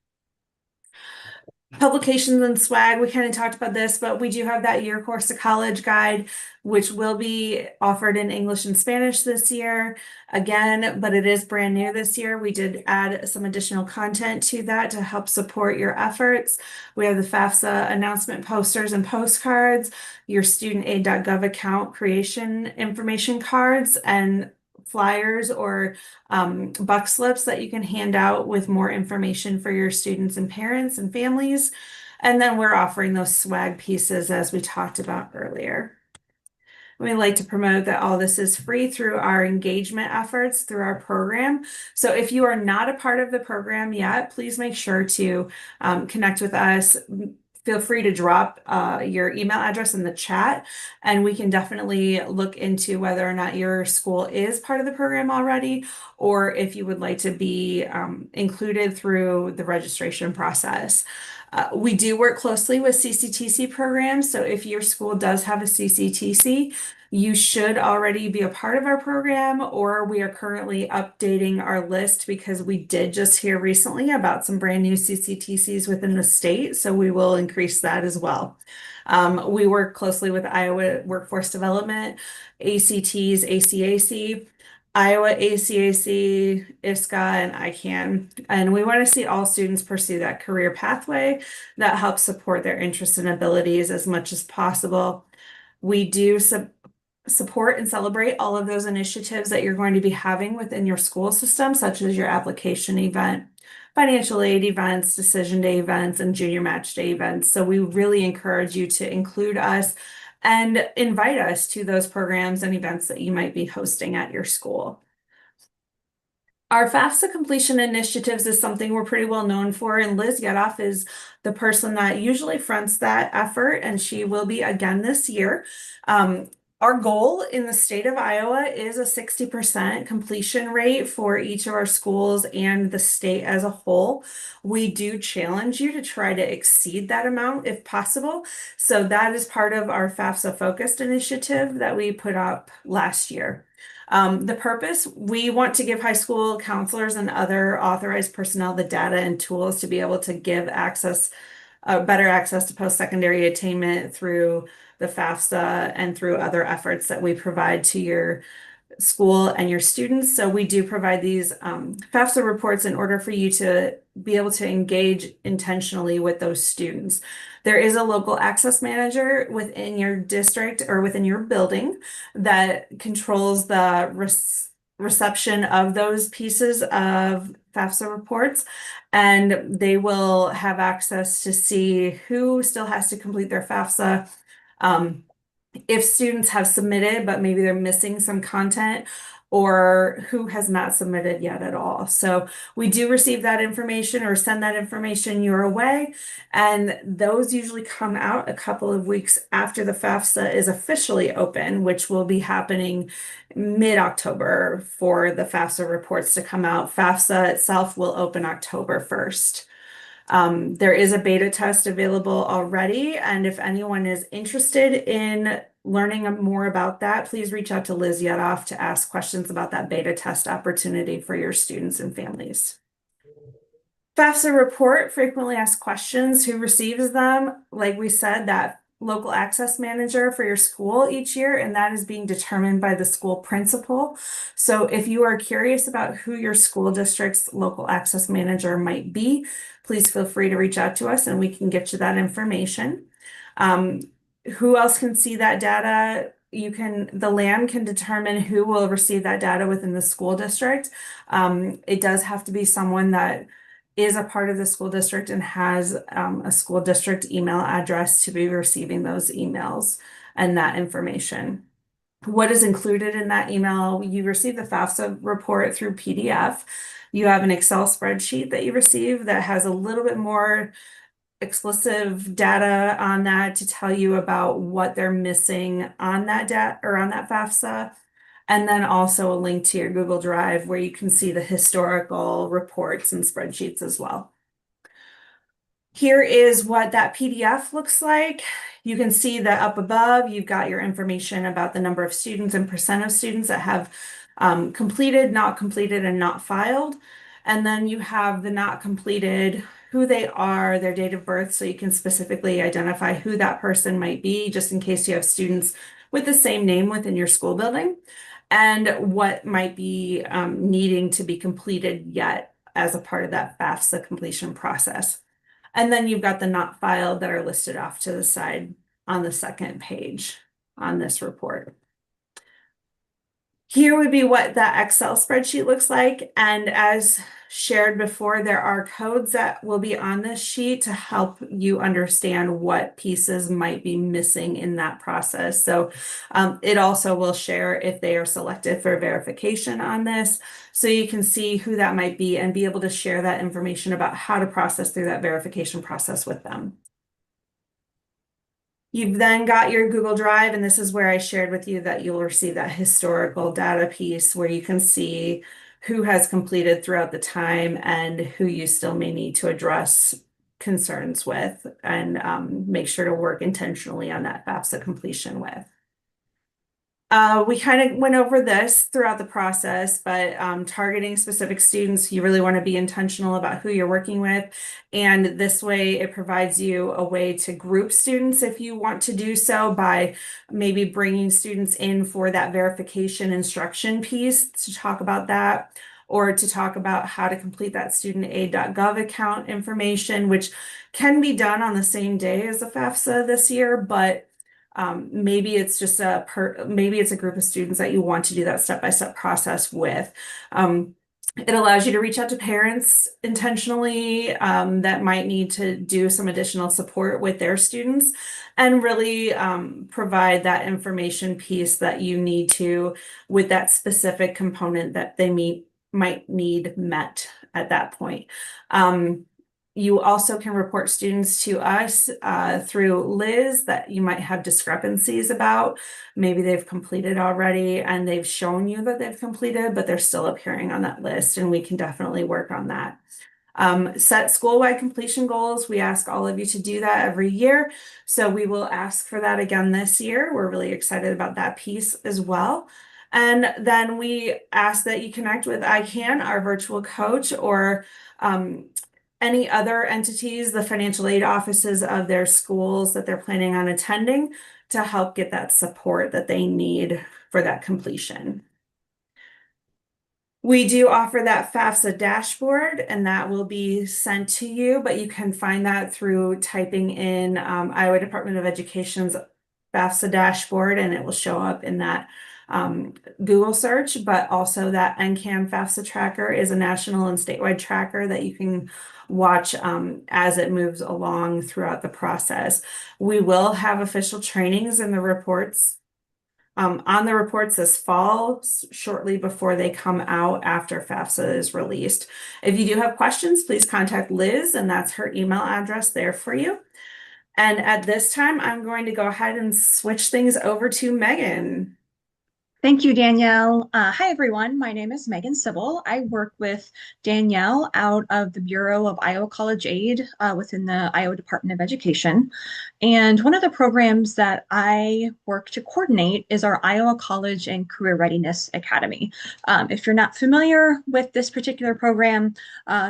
Publications and swag, we kind of talked about this, but we do have that Your Course to College guide, which will be offered in English and Spanish this year again, but it is brand new this year. We did add some additional content to that to help support your efforts. We have the FAFSA announcement posters and postcards, your studentaid.gov account creation information cards, and flyers or buck slips that you can hand out with more information for your students and parents and families. And then we're offering those swag pieces as we talked about earlier. We like to promote that all this is free through our engagement efforts through our program. So if you are not a part of the program yet, please make sure to connect with us. Feel free to drop your email address in the chat, and we can definitely look into whether or not your school is part of the program already, or if you would like to be included through the registration process. We do work closely with CCTC programs, so if your school does have a CCTC, you should already be a part of our program, or we are currently updating our list because we did just hear recently about some brand new CCTCs within the state, so we will increase that as well. We work closely with Iowa Workforce Development, ACTs, ACAC, Iowa ACAC, ISCA, and ICANN. And we want to see all students pursue that career pathway that helps support their interests and abilities as much as possible. We do support and celebrate all of those initiatives that you're going to be having within your school system, such as your application event, financial aid events, decision day events, and junior match day events. So we really encourage you to include us and invite us to those programs and events that you might be hosting at your school. Our FAFSA completion initiatives is something we're pretty well known for, and Liz Yedoff is the person that usually fronts that effort, and she will be again this year. Our goal in the state of Iowa is a 60% completion rate for each of our schools and the state as a whole. We do challenge you to try to exceed that amount if possible. So that is part of our FAFSA focused initiative that we put up last year. The purpose, we want to give high school counselors and other authorized personnel the data and tools to be able to give access, better access to post-secondary attainment through the FAFSA and through other efforts that we provide to your school and your students. So we do provide these FAFSA reports in order for you to be able to engage intentionally with those students. There is a local access manager within your district or within your building that controls the reception of those pieces of FAFSA reports, and they will have access to see who still has to complete their FAFSA. If students have submitted, but maybe they're missing some content, or who has not submitted yet at all. So we do receive that information or send that information your way. And those usually come out a couple of weeks after the FAFSA is officially open, which will be happening mid-October for the FAFSA reports to come out. FAFSA itself will open October 1st. There is a beta test available already, and if anyone is interested in learning more about that, please reach out to Liz Yedoff to ask questions about that beta test opportunity for your students and families. FAFSA report, frequently asked questions, who receives them? Like we said, that local access manager for your school each year, and that is being determined by the school principal. So if you are curious about who your school district's local access manager might be, please feel free to reach out to us and we can get you that information. Who else can see that data? The LAM can determine who will receive that data within the school district. It does have to be someone that is a part of the school district and has a school district email address to be receiving those emails and that information. What is included in that email? You receive the FAFSA report through PDF. You have an Excel spreadsheet that you receive that has a little bit more explicit data on that to tell you about what they're missing on that data or on that FAFSA. And then also a link to your Google Drive where you can see the historical reports and spreadsheets as well. Here is what that PDF looks like. You can see that up above, you've got your information about the number of students and percent of students that have completed, not completed, and not filed. And then you have the not completed, who they are, their date of birth, so you can specifically identify who that person might be, just in case you have students with the same name within your school building, and what might be needing to be completed yet as a part of that FAFSA completion process. And then you've got the not filed that are listed off to the side on the second page on this report. Here would be what that Excel spreadsheet looks like. And as shared before, there are codes that will be on this sheet to help you understand what pieces might be missing in that process. So it also will share if they are selected for verification on this, so you can see who that might be and be able to share that information about how to process through that verification process with them. You've then got your Google Drive, and this is where I shared with you that you'll receive that historical data piece where you can see who has completed throughout the time and who you still may need to address concerns with, and make sure to work intentionally on that FAFSA completion with. We kind of went over this throughout the process, but targeting specific students, you really want to be intentional about who you're working with. And this way it provides you a way to group students if you want to do so, by maybe bringing students in for that verification instruction piece to talk about that, or to talk about how to complete that studentaid.gov account information, which can be done on the same day as the FAFSA this year, but maybe it's just maybe it's a group of students that you want to do that step-by-step process with. It allows you to reach out to parents intentionally that might need to do some additional support with their students and really provide that information piece that you need to with that specific component that they might need met at that point. You also can report students to us through Liz that you might have discrepancies about. Maybe they've completed already and they've shown you that they've completed, but they're still appearing on that list, and we can definitely work on that. Set school-wide completion goals. We ask all of you to do that every year. So we will ask for that again this year. We're really excited about that piece as well. And then we ask that you connect with ICANN, our virtual coach, or any other entities, the financial aid offices of their schools that they're planning on attending to help get that support that they need for that completion. We do offer that FAFSA dashboard, and that will be sent to you, but you can find that through typing in Iowa Department of Education's FAFSA dashboard, and it will show up in that Google search. But also that NCAM FAFSA tracker is a national and statewide tracker that you can watch as it moves along throughout the process. We will have official trainings in the reports on the reports this fall, shortly before they come out after FAFSA is released. If you do have questions, please contact Liz, and that's her email address there for you. And at this time, I'm going to go ahead and switch things over to Megan. Thank you, Danielle. Hi, everyone. My name is Megan Sybil. I work with Danielle out of the Bureau of Iowa College Aid within the Iowa Department of Education. And one of the programs that I work to coordinate is our Iowa College and Career Readiness Academy. If you're not familiar with this particular program,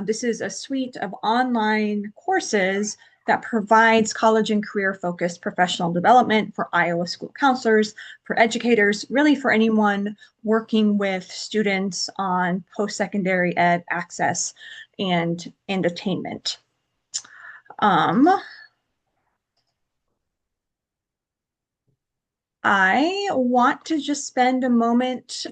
this is a suite of online courses that provides college and career-focused professional development for Iowa school counselors, for educators, really for anyone working with students on post-secondary ed access and attainment. I want to just spend a moment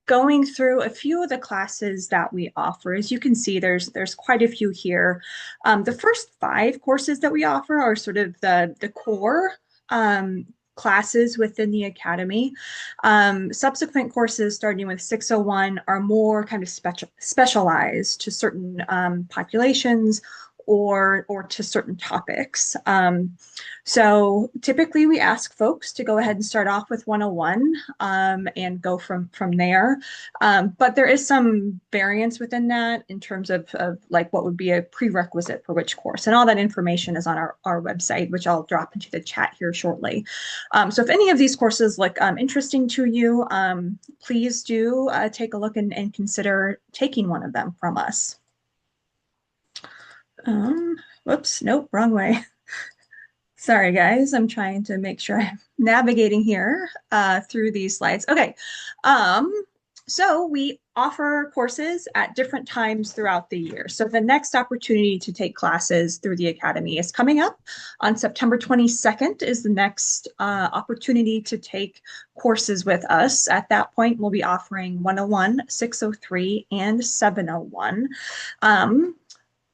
going through a few of the classes that we offer. As you can see, there's quite a few here. The first 5 courses that we offer are sort of the core classes within the academy. Subsequent courses starting with 601 are more kind of specialized to certain populations or to certain topics. So typically we ask folks to go ahead and start off with 101 and go from there. But there is some variance within that in terms of like what would be a prerequisite for which course. And all that information is on our website, which I'll drop into the chat here shortly. So if any of these courses look interesting to you, please do take a look and consider taking one of them from us. Whoops, nope, wrong way. Sorry, guys, I'm trying to make sure I'm navigating here through these slides. Okay, so we offer courses at different times throughout the year. So the next opportunity to take classes through the academy is coming up on September 22nd is the next opportunity to take courses with us. At that point, we'll be offering 101, 603, and 701.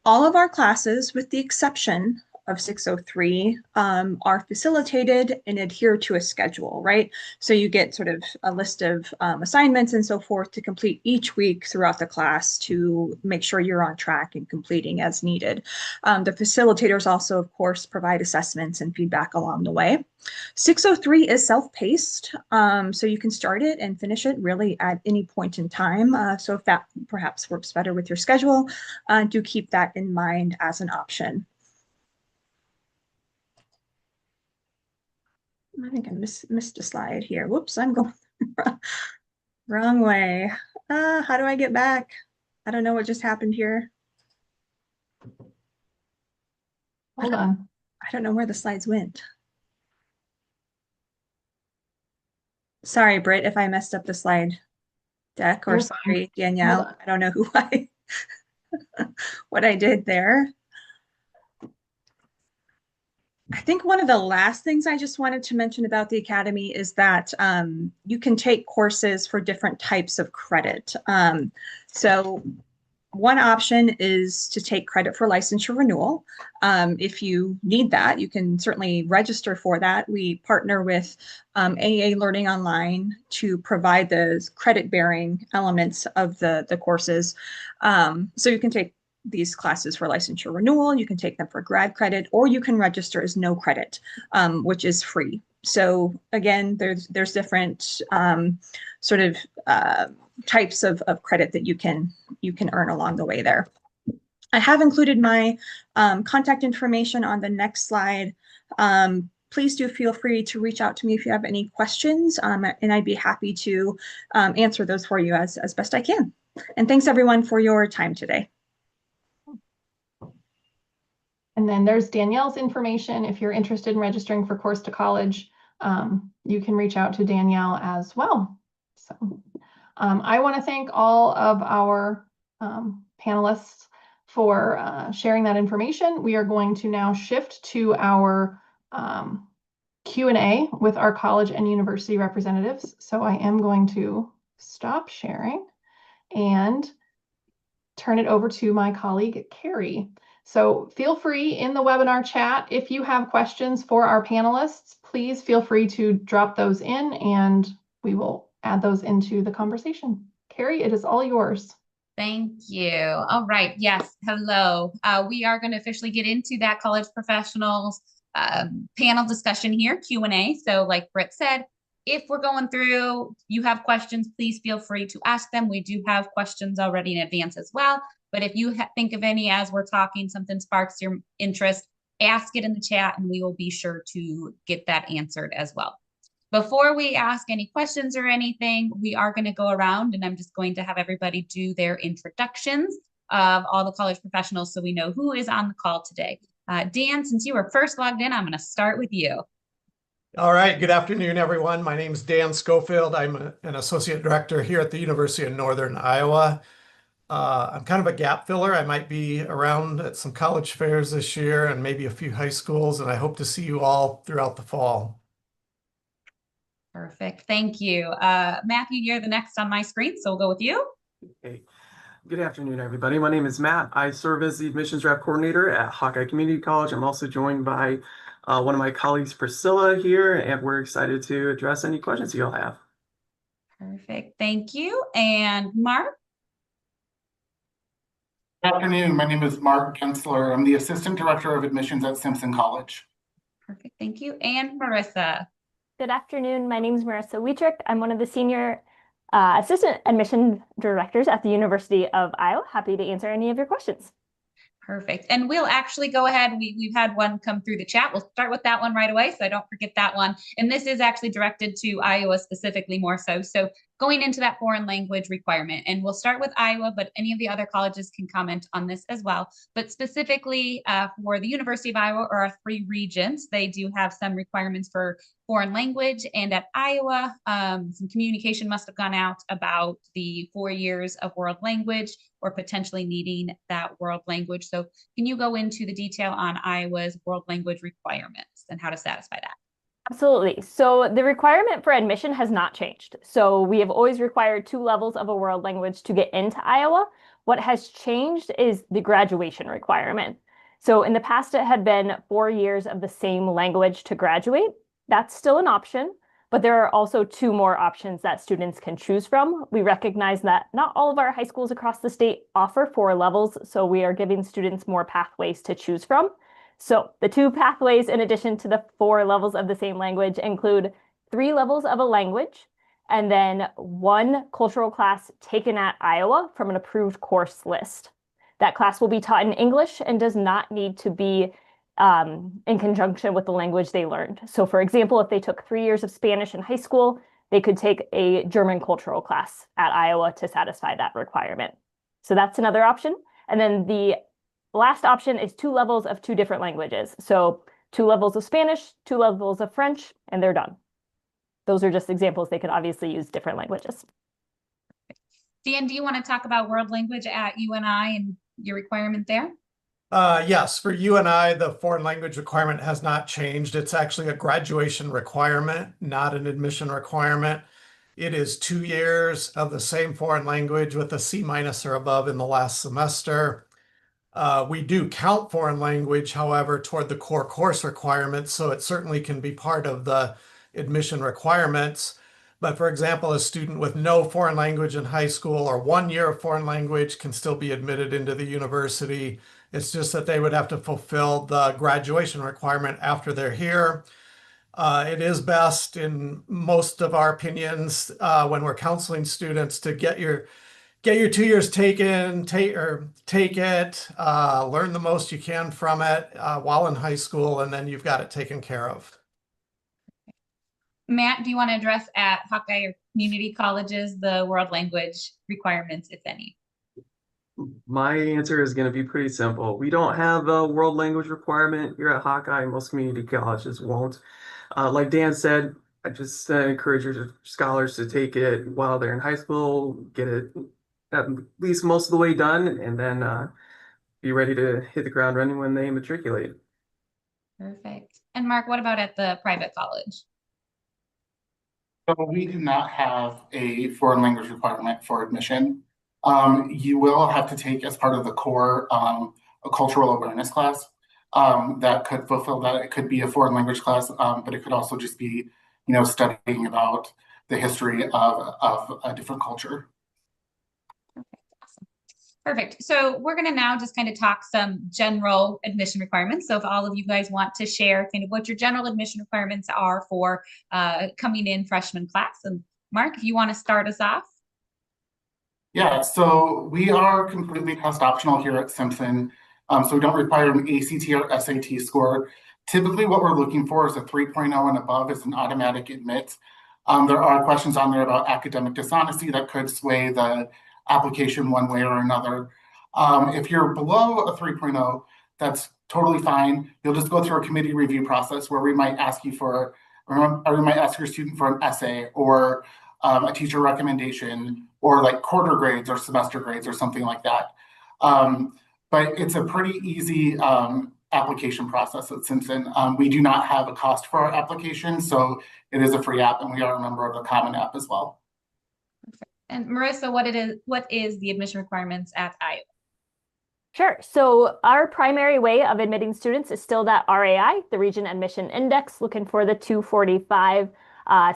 All of our classes, with the exception of 603, are facilitated and adhere to a schedule, right? So you get sort of a list of assignments and so forth to complete each week throughout the class to make sure you're on track and completing as needed. The facilitators also, of course, provide assessments and feedback along the way. 603 is self-paced, so you can start it and finish it really at any point in time. So if that perhaps works better with your schedule, do keep that in mind as an option. I think I missed a slide here. Whoops, I'm going wrong way. How do I get back? I don't know what just happened here. Hold on. I don't know where the slides went. Sorry, Britt, if I messed up the slide deck, or You're sorry, fine. Danielle. I don't know who what I did there. I think one of the last things I just wanted to mention about the Academy is that you can take courses for different types of credit. So one option is to take credit for licensure renewal. If you need that, you can certainly register for that. We partner with AA Learning Online to provide the credit-bearing elements of the courses. So you can take these classes for licensure renewal, you can take them for grad credit, or you can register as no credit, which is free. So again, there's different sort of types of credit that you can earn along the way there. I have included my contact information on the next slide. Please do feel free to reach out to me if you have any questions, and I'd be happy to answer those for you as best I can. And thanks everyone for your time today. And then there's Danielle's information. If you're interested in registering for Course to College, you can reach out to Danielle as well. So I want to thank all of our panelists for sharing that information. We are going to now shift to our Q&A with our college and university representatives. So I am going to stop sharing and turn it over to my colleague, Carrie. So feel free in the webinar chat, if you have questions for our panelists, please feel free to drop those in and we will add those into the conversation. Carrie, it is all yours. Thank you. All right. Yes. Hello. We are going to officially get into that college professionals panel discussion here, Q&A. So like Britt said, if we're going through, you have questions, please feel free to ask them. We do have questions already in advance as well. But if you think of any as we're talking, something sparks your interest, ask it in the chat and we will be sure to get that answered as well. Before we ask any questions or anything, we are going to go around and I'm just going to have everybody do their introductions of all the college professionals so we know who is on the call today. Dan, since you were first logged in, I'm going to start with you. All right. Good afternoon, everyone. My name is Dan Schofield. I'm an associate director here at the University of Northern Iowa. I'm kind of a gap filler. I might be around at some college fairs this year and maybe a few high schools, and I hope to see you all throughout the fall. Perfect. Thank you. Matthew, you're the next on my screen, so we'll go with you. Hey, good afternoon, everybody. My name is Matt. I serve as the admissions rep coordinator at Hawkeye Community College. I'm also joined by one of my colleagues, Priscilla, here, and we're excited to address any questions you'll have. Perfect. Thank you. And Mark? Good afternoon. My name is Mark Gensler. I'm the Assistant Director of Admissions at Simpson College. Perfect. Thank you. And Marissa? Good afternoon. My name is Marissa Wietrich. I'm one of the senior assistant admission directors at the University of Iowa. Happy to answer any of your questions. Perfect. And we'll actually go ahead. We've had one come through the chat. We'll start with that one right away, so I don't forget that one. And this is actually directed to Iowa specifically more so. So going into that foreign language requirement, and we'll start with Iowa, but any of the other colleges can comment on this as well. But specifically for the University of Iowa or our 3 regions, they do have some requirements for foreign language. And at Iowa, some communication must have gone out about the 4 years of world language or potentially needing that world language. So can you go into the detail on Iowa's world language requirements and how to satisfy that? Absolutely. So the requirement for admission has not changed. So we have always required 2 levels of a world language to get into Iowa. What has changed is the graduation requirement. So in the past, it had been 4 years of the same language to graduate. That's still an option, but there are also 2 more options that students can choose from. We recognize that not all of our high schools across the state offer 4 levels, so we are giving students more pathways to choose from. So the 2 pathways, in addition to the 4 levels of the same language, include 3 levels of a language, and then 1 cultural class taken at Iowa from an approved course list. That class will be taught in English and does not need to be in conjunction with the language they learned. So for example, if they took 3 years of Spanish in high school, they could take a German cultural class at Iowa to satisfy that requirement. So that's another option. And then the last option is 2 levels of 2 different languages. So 2 levels of Spanish, 2 levels of French, and they're done. Those are just examples. They could obviously use different languages. Dan, do you want to talk about world language at UNI and your requirement there? Yes, for UNI, the foreign language requirement has not changed. It's actually a graduation requirement, not an admission requirement. It is 2 years of the same foreign language with a C- or above in the last semester. We do count foreign language, however, toward the core course requirements, so it certainly can be part of the admission requirements. But for example, a student with no foreign language in high school or 1 year of foreign language can still be admitted into the university. It's just that they would have to fulfill the graduation requirement after they're here. It is best, in most of our opinions, when we're counseling students, to get your 2 years taken, take it, learn the most you can from it while in high school, and then you've got it taken care of. Matt, do you want to address at Hawkeye or community colleges the world language requirements, if any? My answer is going to be pretty simple. We don't have a world language requirement here at Hawkeye. Most community colleges won't. Like Dan said, I just encourage your scholars to take it while they're in high school, get it at least most of the way done, and then be ready to hit the ground running when they matriculate. Perfect. And Mark, what about at the private college? So we do not have a foreign language requirement for admission. You will have to take as part of the core a cultural awareness class that could fulfill that. It could be a foreign language class, but it could also just be, studying about the history of a different culture. Perfect. So we're going to now just kind of talk some general admission requirements. So if all of you guys want to share kind of what your general admission requirements are for coming in freshman class. And Mark, if you want to start us off. Yeah, so we are completely test optional here at Simpson. So we don't require an ACT or SAT score. Typically what we're looking for is a 3.0 and above is an automatic admit. There are questions on there about academic dishonesty that could sway the application one way or another. If you're below a 3.0, that's totally fine. You'll just go through a committee review process where we might ask you for, or we might ask your student for an essay or a teacher recommendation or like quarter grades or semester grades or something like that. But it's a pretty easy application process at Simpson. We do not have a cost for our application, so it is a free app, and we are a member of the Common App as well. And Marissa, what is the admission requirements at Iowa? Sure. So our primary way of admitting students is still that RAI, the Region Admission Index, looking for the 245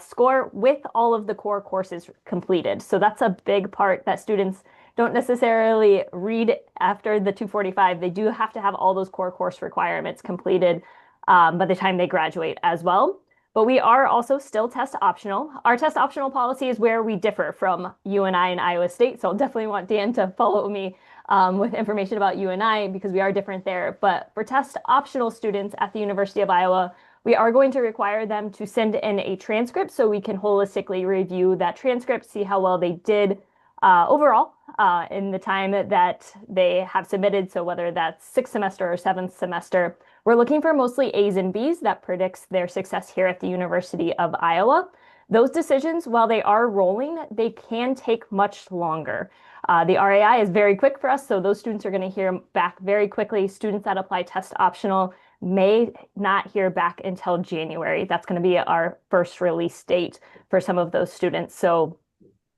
score with all of the core courses completed. So that's a big part that students don't necessarily read after the 245. They do have to have all those core course requirements completed by the time they graduate as well. But we are also still test optional. Our test optional policy is where we differ from UNI and Iowa State. So I'll definitely want Dan to follow me with information about UNI because we are different there. But for test optional students at the University of Iowa, we are going to require them to send in a transcript so we can holistically review that transcript, see how well they did overall in the time that they have submitted. So whether that's 6th semester or 7th semester, we're looking for mostly A's and B's that predicts their success here at the University of Iowa. Those decisions, while they are rolling, they can take much longer. The RAI is very quick for us, so those students are going to hear back very quickly. Students that apply test optional may not hear back until January. That's going to be our first release date for some of those students. So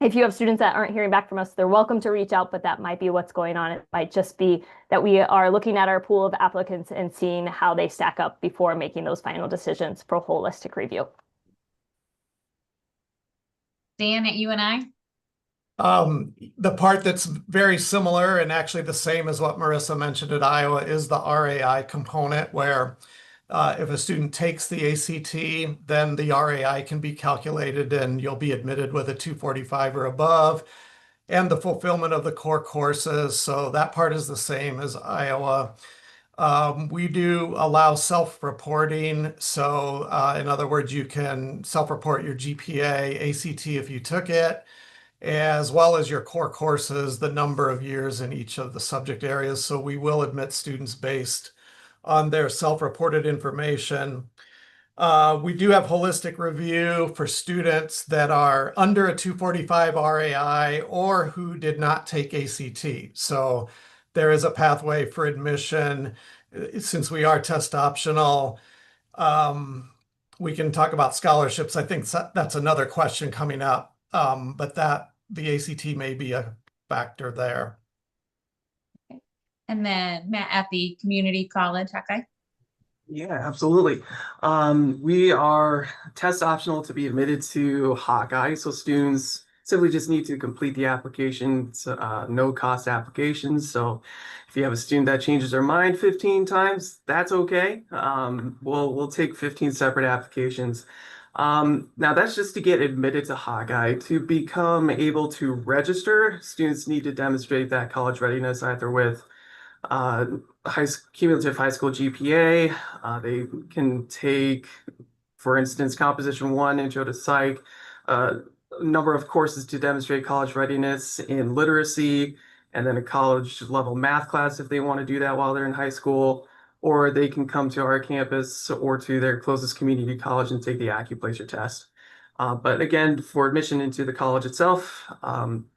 if you have students that aren't hearing back from us, they're welcome to reach out, but that might be what's going on. It might just be that we are looking at our pool of applicants and seeing how they stack up before making those final decisions for holistic review. Dan at UNI? The part that's very similar and actually the same as what Marissa mentioned at Iowa is the RAI component where if a student takes the ACT, then the RAI can be calculated and you'll be admitted with a 245 or above, and the fulfillment of the core courses. So that part is the same as Iowa. We do allow self-reporting. So in other words, you can self-report your GPA, ACT if you took it, as well as your core courses, the number of years in each of the subject areas. So we will admit students based on their self-reported information. We do have holistic review for students that are under a 245 RAI or who did not take ACT. So there is a pathway for admission. Since we are test optional, we can talk about scholarships. I think that's another question coming up, but the ACT may be a factor there. And then Matt at the community college, Hawkeye. Yeah, absolutely. We are test optional to be admitted to Hawkeye, so students simply just need to complete the application. It's no cost applications. So if you have a student that changes their mind 15 times, that's okay. We'll take 15 separate applications. Now that's just to get admitted to Hawkeye. To become able to register, students need to demonstrate that college readiness either with cumulative high school GPA. They can take, for instance, Composition 1, Intro to Psych, a number of courses to demonstrate college readiness in literacy, and then a college level math class if they want to do that while they're in high school, or they can come to our campus or to their closest community college and take the Accuplacer test. But again, for admission into the college itself,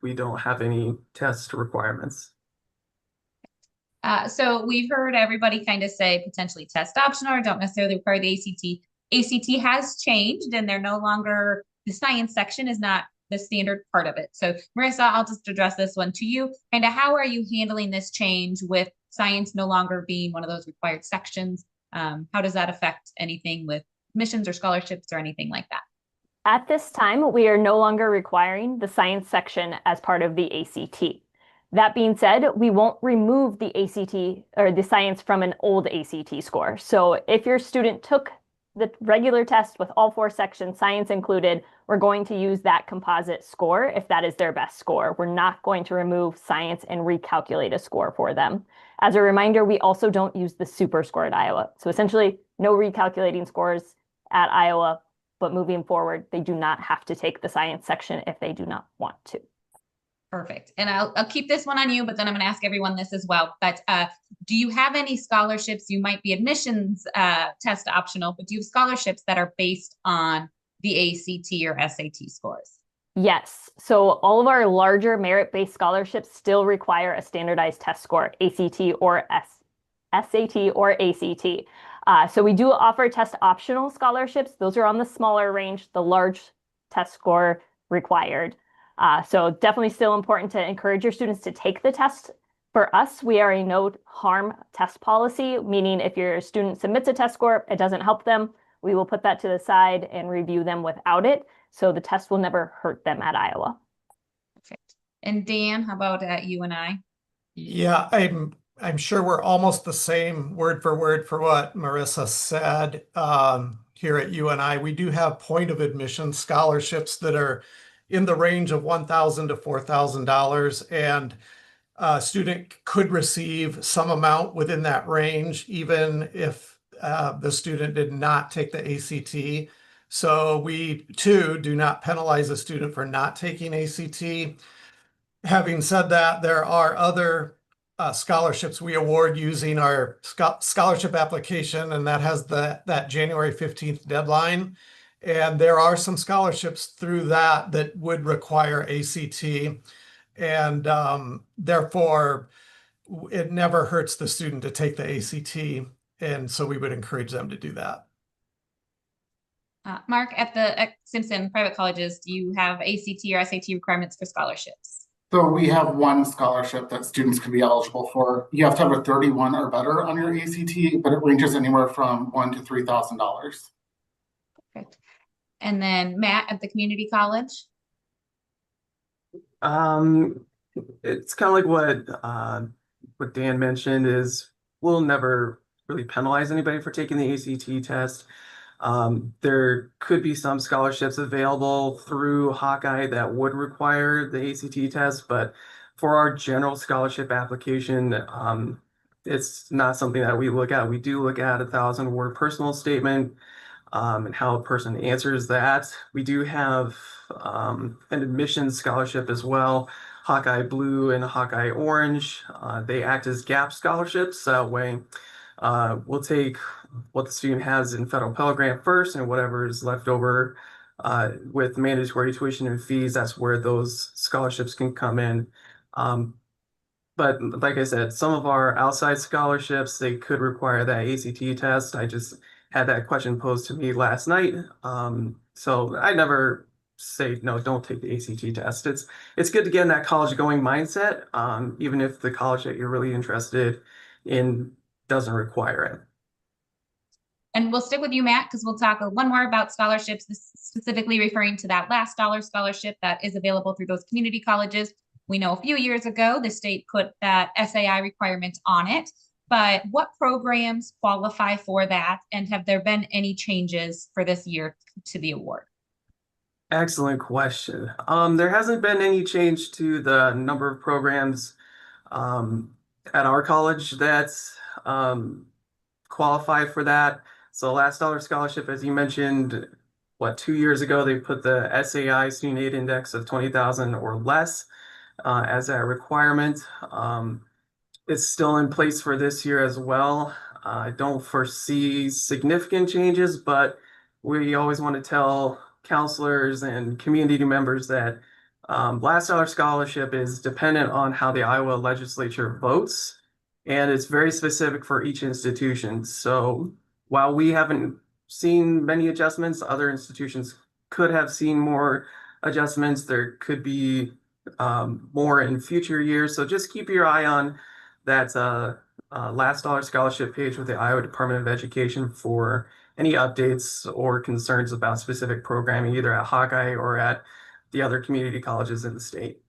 we don't have any test requirements. So we've heard everybody kind of say potentially test optional or don't necessarily require the ACT. ACT has changed and they're no longer, the science section is not the standard part of it. So Marissa, I'll just address this one to you. Kind of how are you handling this change with science no longer being one of those required sections? How does that affect anything with admissions or scholarships or anything like that? At this time, we are no longer requiring the science section as part of the ACT. That being said, we won't remove the ACT or the science from an old ACT score. So if your student took the regular test with all 4 sections, science included, we're going to use that composite score if that is their best score. We're not going to remove science and recalculate a score for them. As a reminder, we also don't use the super score at Iowa. So essentially, no recalculating scores at Iowa, but moving forward, they do not have to take the science section if they do not want to. Perfect. And I'll keep this one on you, but then I'm going to ask everyone this as well. But do you have any scholarships? You might be admissions test optional, but do you have scholarships that are based on the ACT or SAT scores? Yes. So all of our larger merit-based scholarships still require a standardized test score, ACT or SAT or ACT. So we do offer test optional scholarships. Those are on the smaller range, the large test score required. So definitely still important to encourage your students to take the test. For us, we are a no harm test policy, meaning if your student submits a test score, it doesn't help them, we will put that to the side and review them without it. So the test will never hurt them at Iowa. Perfect. And Dan, how about you and I? Yeah, I'm sure we're almost the same word for what Marissa said. Here at UNI, we do have point of admission scholarships that are in the range of $1,000 to $4,000, and a student could receive some amount within that range, even if the student did not take the ACT. So we too do not penalize a student for not taking ACT. Having said that, there are other scholarships we award using our scholarship application, and that has that January 15th deadline. And there are some scholarships through that would require ACT, and therefore it never hurts the student to take the ACT, and so we would encourage them to do that. Mark, at Simpson private colleges, do you have ACT or SAT requirements for scholarships? So we have one scholarship that students can be eligible for. You have to have a 31 or better on your ACT, but it ranges anywhere from $1,000 to $3,000. Perfect. And then Matt at the community college? It's kind of like what Dan mentioned is we'll never really penalize anybody for taking the ACT test. There could be some scholarships available through Hawkeye that would require the ACT test, but for our general scholarship application, it's not something that we look at. We do look at a 1,000-word personal statement and how a person answers that. We do have an admissions scholarship as well, Hawkeye Blue and Hawkeye Orange. They act as gap scholarships. That way, we'll take what the student has in federal Pell Grant first, and whatever is left over with mandatory tuition and fees, that's where those scholarships can come in. But like I said, some of our outside scholarships, they could require that ACT test. I just had that question posed to me last night. So I never say, no, don't take the ACT test. It's good to get in that college going mindset, even if the college that you're really interested in doesn't require it. And we'll stick with you, Matt, because we'll talk one more about scholarships, specifically referring to that last dollar scholarship that is available through those community colleges. We know a few years ago, the state put that SAI requirement on it, but what programs qualify for that? And have there been any changes for this year to the award? Excellent question. There hasn't been any change to the number of programs at our college that's qualify for that. So last dollar scholarship, as you mentioned, 2 years ago, they put the SAI Student Aid Index of 20,000 or less as a requirement. It's still in place for this year as well. I don't foresee significant changes, but we always want to tell counselors and community members that last dollar scholarship is dependent on how the Iowa legislature votes, and it's very specific for each institution. So while we haven't seen many adjustments, other institutions could have seen more adjustments. There could be more in future years. So just keep your eye on that last dollar scholarship page with the Iowa Department of Education for any updates or concerns about specific programming, either at Hawkeye or at the other community colleges in the state.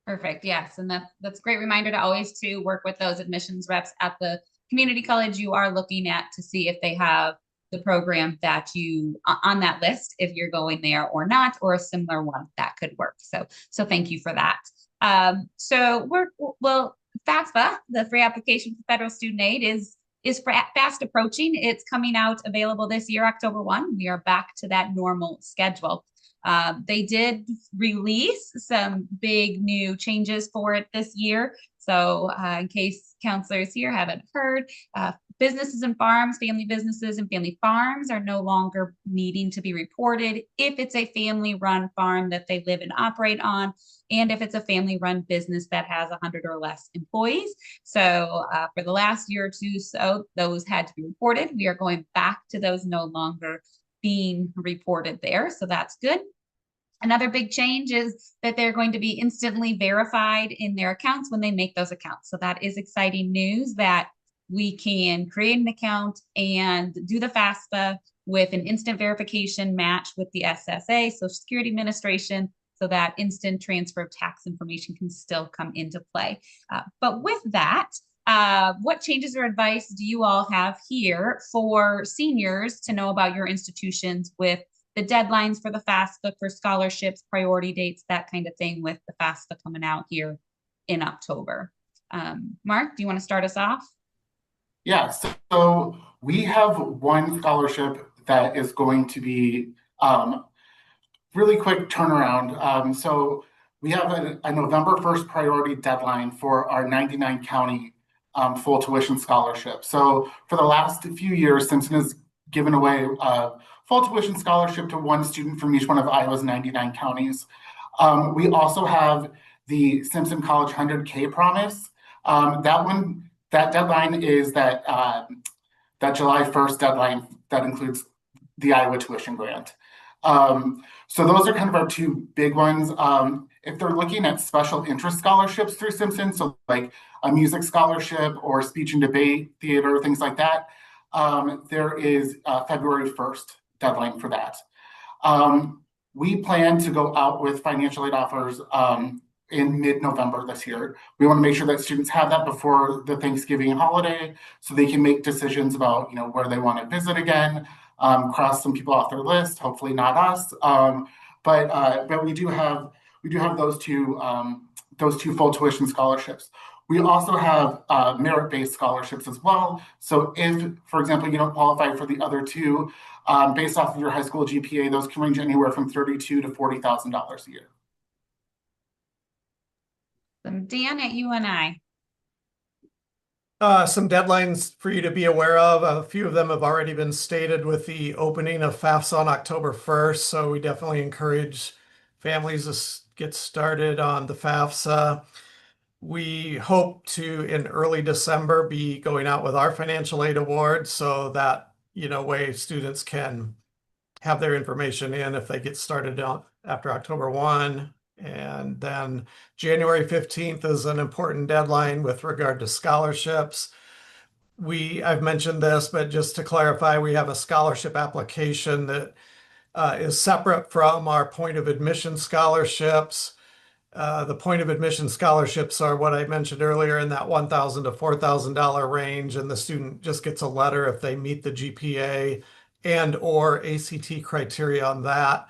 Perfect. Yes. And that's a great reminder to always to work with those admissions reps at the community college you are looking at to see if they have the program that you on that list, if you're going there or not, or a similar one that could work. So thank you for that. So FAFSA, the free application for federal student aid, is fast approaching. It's coming out available this year, October 1. We are back to that normal schedule. They did release some big new changes for it this year. So in case counselors here haven't heard, businesses and farms, family businesses and family farms are no longer needing to be reported if it's a family-run farm that they live and operate on, and if it's a family-run business that has 100 or less employees. So for the last year or two, so those had to be reported. We are going back to those no longer being reported there. So that's good. Another big change is that they're going to be instantly verified in their accounts when they make those accounts. So that is exciting news that we can create an account and do the FAFSA with an instant verification match with the SSA, Social Security Administration, so that instant transfer of tax information can still come into play. But with that, what changes or advice do you all have here for seniors to know about your institutions with the deadlines for the FAFSA, for scholarships, priority dates, that kind of thing, with the FAFSA coming out here in October? Mark, do you want to start us off? Yeah, so we have one scholarship that is going to be really quick turnaround. So we have a November 1st priority deadline for our 99 county full tuition scholarship. So for the last few years, Simpson has given away full tuition scholarship to one student from each one of Iowa's 99 counties. We also have the Simpson College 100K Promise. That deadline is that July 1st deadline that includes the Iowa tuition grant. So those are kind of our two big ones. If they're looking at special interest scholarships through Simpson, so like a music scholarship or speech and debate theater, things like that, there is February 1st deadline for that. We plan to go out with financial aid offers in mid-November this year. We want to make sure that students have that before the Thanksgiving holiday, so they can make decisions about where they want to visit again, cross some people off their list, hopefully not us. But we do have those two full tuition scholarships. We also have merit-based scholarships as well. So if, for example, you don't qualify for the other two, based off of your high school GPA, those can range anywhere from $32,000 to $40,000 a year. Dan at UNI. Some deadlines for you to be aware of. A few of them have already been stated with the opening of FAFSA on October 1st. So we definitely encourage families to get started on the FAFSA. We hope to, in early December, be going out with our financial aid award so that, way students can have their information in if they get started out after October 1. And then January 15th is an important deadline with regard to scholarships. I've mentioned this, but just to clarify, we have a scholarship application that is separate from our point of admission scholarships. The point of admission scholarships are what I mentioned earlier in that $1,000 to $4,000 range, and the student just gets a letter if they meet the GPA and or ACT criteria on that.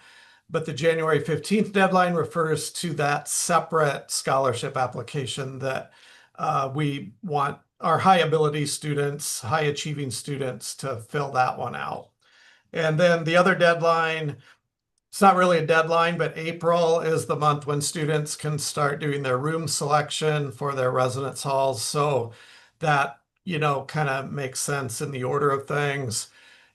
But the January 15th deadline refers to that separate scholarship application that we want our high ability students, high achieving students to fill that one out. And then the other deadline, it's not really a deadline, but April is the month when students can start doing their room selection for their residence halls. So that, kind of makes sense in the order of things.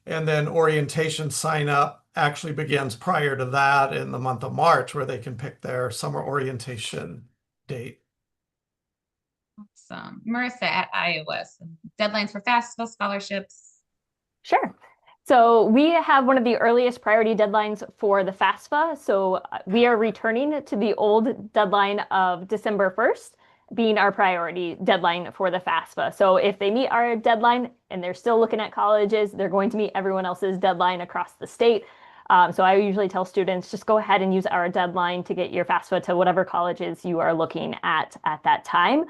And then orientation sign up actually begins prior to that in the month of March, where they can pick their summer orientation date. Awesome. Marissa at Iowa, some deadlines for FAFSA scholarships. Sure. So we have one of the earliest priority deadlines for the FAFSA. So we are returning to the old deadline of December 1st, being our priority deadline for the FAFSA. So if they meet our deadline and they're still looking at colleges, they're going to meet everyone else's deadline across the state. So I usually tell students, just go ahead and use our deadline to get your FAFSA to whatever colleges you are looking at that time.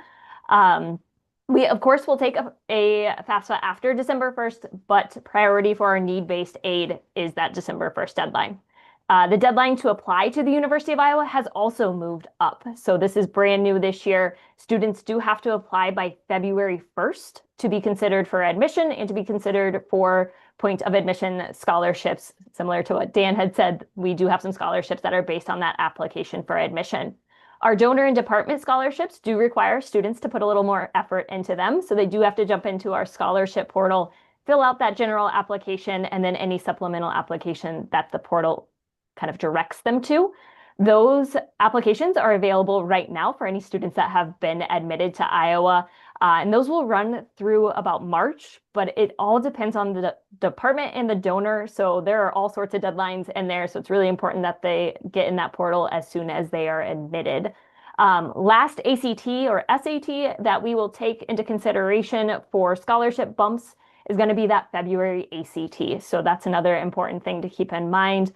We, of course, will take a FAFSA after December 1st, but priority for our need-based aid is that December 1st deadline. The deadline to apply to the University of Iowa has also moved up. So this is brand new this year. Students do have to apply by February 1st to be considered for admission and to be considered for point of admission scholarships. Similar to what Dan had said, we do have some scholarships that are based on that application for admission. Our donor and department scholarships do require students to put a little more effort into them. So they do have to jump into our scholarship portal, fill out that general application, and then any supplemental application that the portal kind of directs them to. Those applications are available right now for any students that have been admitted to Iowa. And those will run through about March, but it all depends on the department and the donor. So there are all sorts of deadlines in there. So it's really important that they get in that portal as soon as they are admitted. Last ACT or SAT that we will take into consideration for scholarship bumps is going to be that February ACT. So that's another important thing to keep in mind.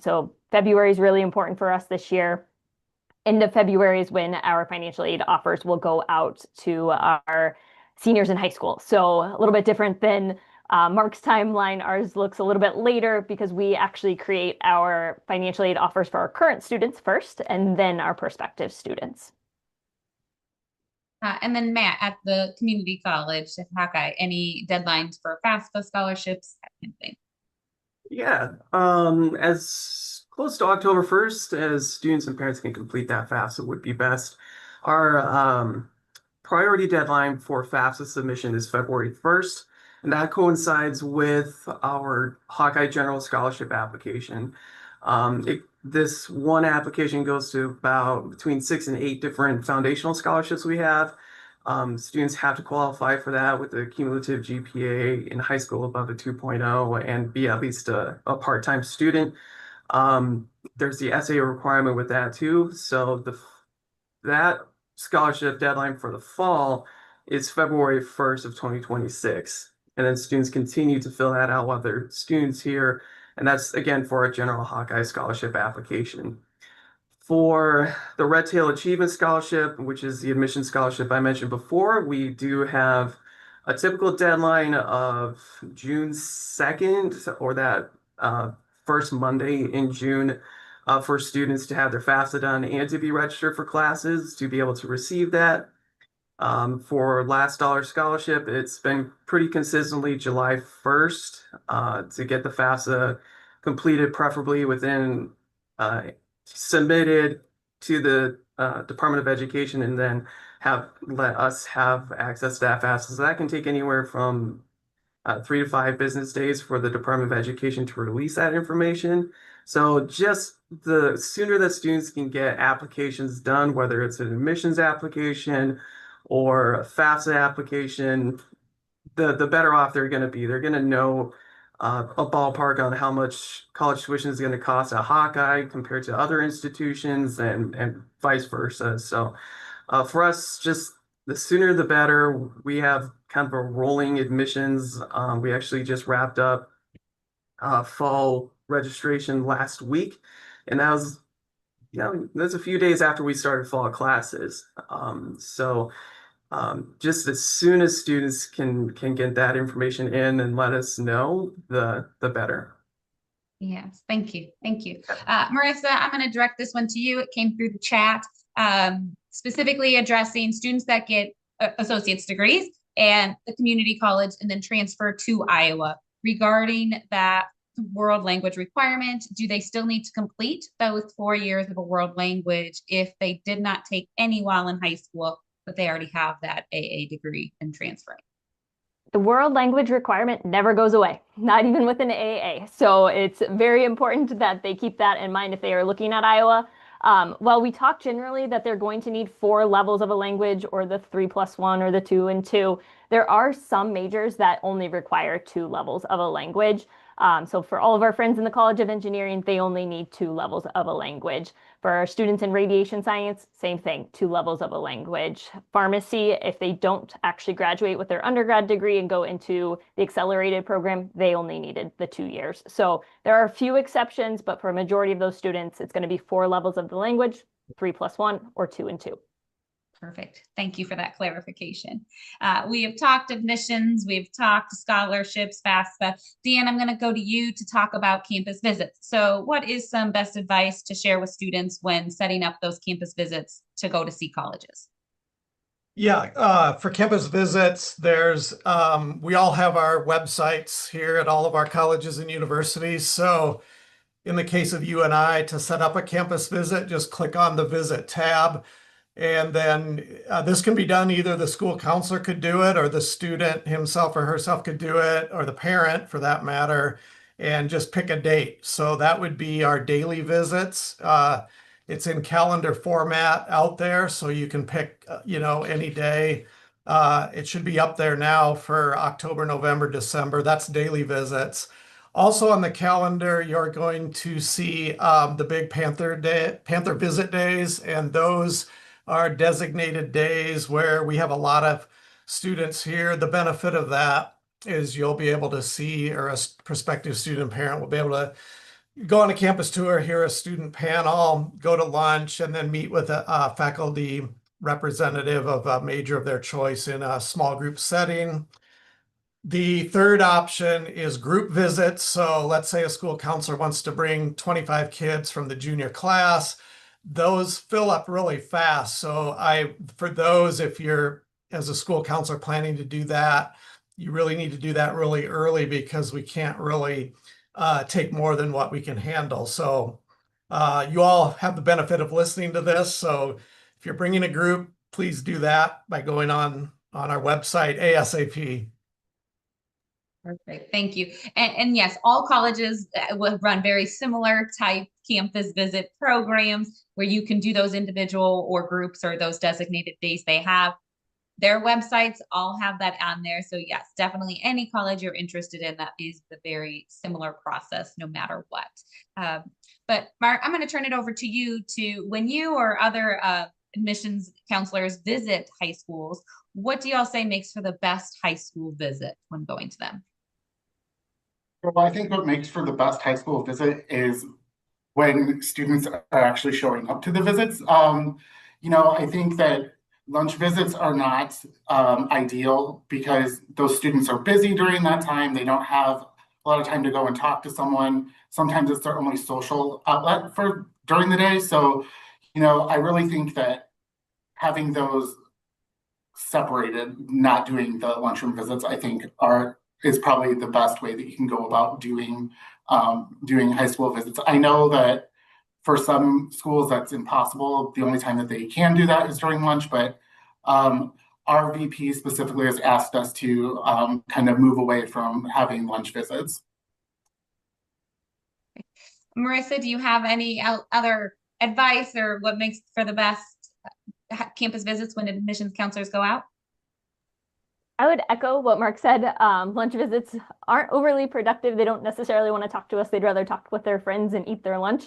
So February is really important for us this year. End of February is when our financial aid offers will go out to our seniors in high school. So a little bit different than Mark's timeline. Ours looks a little bit later because we actually create our financial aid offers for our current students first and then our prospective students. And then Matt at the community college at Hawkeye, any deadlines for FAFSA scholarships, that kind of thing? Yeah, as close to October 1st as students and parents can complete that FAFSA would be best. Our priority deadline for FAFSA submission is February 1st, and that coincides with our Hawkeye General Scholarship application. This one application goes to about between 6 and 8 different foundational scholarships we have. Students have to qualify for that with a cumulative GPA in high school above a 2.0 and be at least a part-time student. There's the essay requirement with that too. So that scholarship deadline for the fall is February 1st of 2026. And then students continue to fill that out while they're students here. And that's again for a general Hawkeye scholarship application. For the Red Tail Achievement Scholarship, which is the admission scholarship I mentioned before, we do have a typical deadline of June 2nd or that first Monday in June for students to have their FAFSA done and to be registered for classes to be able to receive that. For Last Dollar Scholarship, it's been pretty consistently July 1st to get the FAFSA completed, preferably within submitted to the Department of Education and then let us have access to that FAFSA. So that can take anywhere from 3 to 5 business days for the Department of Education to release that information. So just the sooner that students can get applications done, whether it's an admissions application or a FAFSA application, the better off they're going to be. They're going to know a ballpark on how much college tuition is going to cost at Hawkeye compared to other institutions, and vice versa. So for us, just the sooner the better. We have kind of a rolling admissions. We actually just wrapped up fall registration last week, and that was, that's a few days after we started fall classes. Just as soon as students can get that information in and let us know, the better. Yes, thank you. Thank you. Marissa, I'm going to direct this one to you. It came through the chat, specifically addressing students that get associate's degrees and the community college and then transfer to Iowa. Regarding that world language requirement, do they still need to complete those 4 years of a world language if they did not take any while in high school, but they already have that AA degree and transferring? The world language requirement never goes away, not even with an AA. So it's very important that they keep that in mind if they are looking at Iowa. While we talk generally that they're going to need 4 levels of a language, or the 3+1 or the 2 and 2, there are some majors that only require 2 levels of a language. So for all of our friends in the College of Engineering, they only need 2 levels of a language. For our students in radiation science, same thing, 2 levels of a language. Pharmacy, if they don't actually graduate with their undergrad degree and go into the accelerated program, they only needed the 2 years. So there are a few exceptions, but for a majority of those students, it's going to be 4 levels of the language, 3+1 or 2 and 2. Perfect. Thank you for that clarification. We have talked admissions, we've talked scholarships, FAFSA. Dan, I'm going to go to you to talk about campus visits. So what is some best advice to share with students when setting up those campus visits to go to see colleges? Yeah, for campus visits, there's we all have our websites here at all of our colleges and universities. So in the case of UNI, to set up a campus visit, just click on the visit tab. And then this can be done, either the school counselor could do it, or the student himself or herself could do it, or the parent for that matter, and just pick a date. So that would be our daily visits. It's in calendar format out there, so you can pick, any day. It should be up there now for October, November, December. That's daily visits. Also on the calendar, you're going to see the big Panther Visit Days, and those are designated days where we have a lot of students here. The benefit of that is you'll be able to see, or a prospective student parent will be able to go on a campus tour, hear a student panel, go to lunch, and then meet with a faculty representative of a major of their choice in a small group setting. The third option is group visits. So let's say a school counselor wants to bring 25 kids from the junior class. Those fill up really fast. So for those, if you're, as a school counselor, planning to do that, you really need to do that really early, because we can't really take more than what we can handle. So you all have the benefit of listening to this. So if you're bringing a group, please do that by going on our website ASAP. Perfect. Thank you. And yes, all colleges will run very similar type campus visit programs where you can do those individual or groups or those designated days they have. Their websites all have that on there. So yes, definitely any college you're interested in, that is the very similar process no matter what. But Mark, I'm going to turn it over to you to, when you or other admissions counselors visit high schools, what do y'all say makes for the best high school visit when going to them? Well, I think what makes for the best high school visit is when students are actually showing up to the visits. I think that lunch visits are not ideal, because those students are busy during that time. They don't have a lot of time to go and talk to someone. Sometimes it's their only social outlet for during the day. So, I really think that having those separated, not doing the lunchroom visits, I think is probably the best way that you can go about doing high school visits. I know that for some schools that's impossible. The only time that they can do that is during lunch, but our VP specifically has asked us to kind of move away from having lunch visits. Marissa, do you have any other advice or what makes for the best campus visits when admissions counselors go out? I would echo what Mark said. Lunch visits aren't overly productive. They don't necessarily want to talk to us. They'd rather talk with their friends and eat their lunch.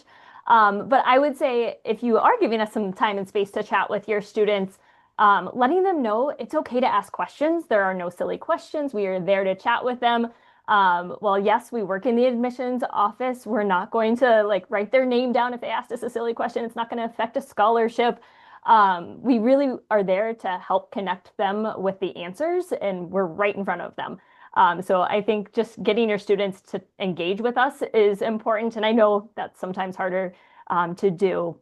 But I would say if you are giving us some time and space to chat with your students, letting them know it's okay to ask questions. There are no silly questions. We are there to chat with them. Well, yes, we work in the admissions office. We're not going to like write their name down if they asked us a silly question. It's not going to affect a scholarship. We really are there to help connect them with the answers, and we're right in front of them. So I think just getting your students to engage with us is important. And I know that's sometimes harder to do,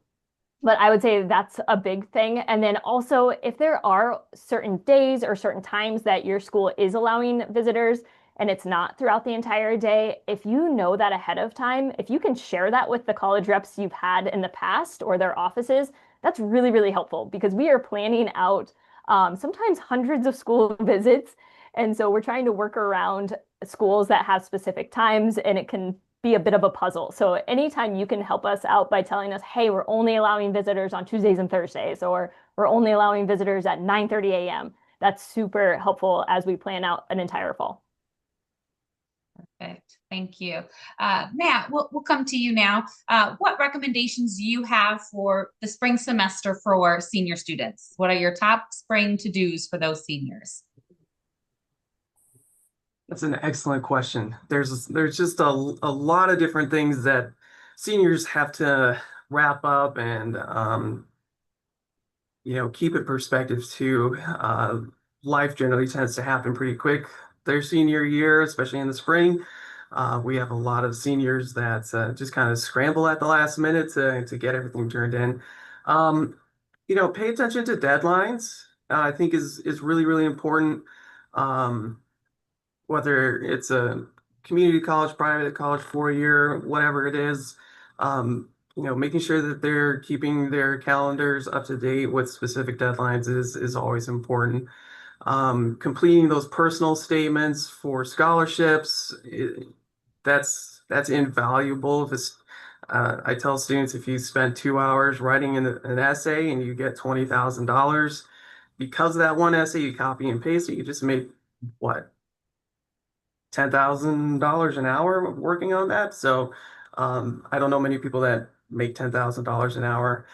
but I would say that's a big thing. And then also, if there are certain days or certain times that your school is allowing visitors and it's not throughout the entire day, if you know that ahead of time, if you can share that with the college reps you've had in the past or their offices, that's really, really helpful because we are planning out sometimes hundreds of school visits. And so we're trying to work around schools that have specific times, and it can be a bit of a puzzle. So anytime you can help us out by telling us, hey, we're only allowing visitors on Tuesdays and Thursdays, or we're only allowing visitors at 9:30 a.m., that's super helpful as we plan out an entire fall. Perfect. Thank you. Matt, we'll come to you now. What recommendations do you have for the spring semester for senior students? What are your top spring to-dos for those seniors? That's an excellent question. There's just a lot of different things that seniors have to wrap up and keep in perspective too. Life generally tends to happen pretty quick their senior year, especially in the spring. We have a lot of seniors that just kind of scramble at the last minute to get everything turned in. Pay attention to deadlines. I think is really, really important. Whether it's a community college, private college, 4-year, whatever it is, making sure that they're keeping their calendars up to date with specific deadlines is always important. Completing those personal statements for scholarships, that's invaluable. I tell students, if you spend 2 hours writing an essay and you get $20,000, because of that one essay, you copy and paste it, you just make what? $10,000 an hour working on that. So I don't know many people that make $10,000 an hour.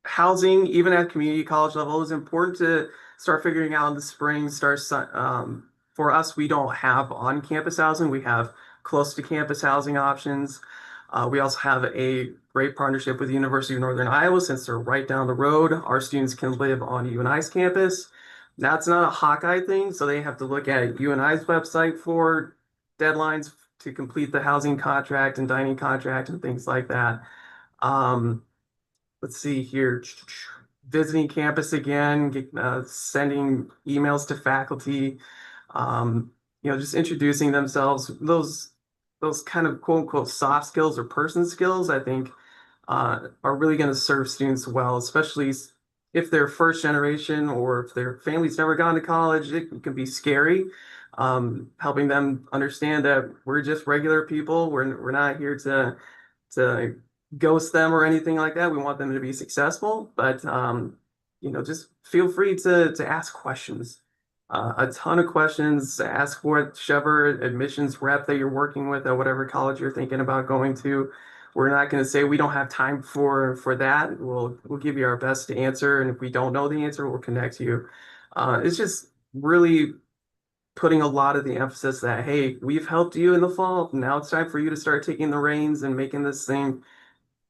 Housing, even at community college level, is important to start figuring out in the spring. For us, we don't have on-campus housing. We have close to campus housing options. We also have a great partnership with the University of Northern Iowa. Since they're right down the road, our students can live on UNI's campus. That's not a Hawkeye thing, so they have to look at UNI's website for deadlines to complete the housing contract and dining contract and things like that. Let's see here. Visiting campus again, sending emails to faculty, just introducing themselves. Those kind of quote unquote soft skills or person skills, I think, are really going to serve students well, especially if they're first generation or if their family's never gone to college. It can be scary. Helping them understand that we're just regular people. We're not here to ghost them or anything like that. We want them to be successful, but just feel free to ask questions. A ton of questions. Ask whichever admissions rep that you're working with at whatever college you're thinking about going to. We're not going to say we don't have time for that. We'll give you our best to answer, and if we don't know the answer, we'll connect you. It's just really putting a lot of the emphasis that, hey, we've helped you in the fall. Now it's time for you to start taking the reins and making this thing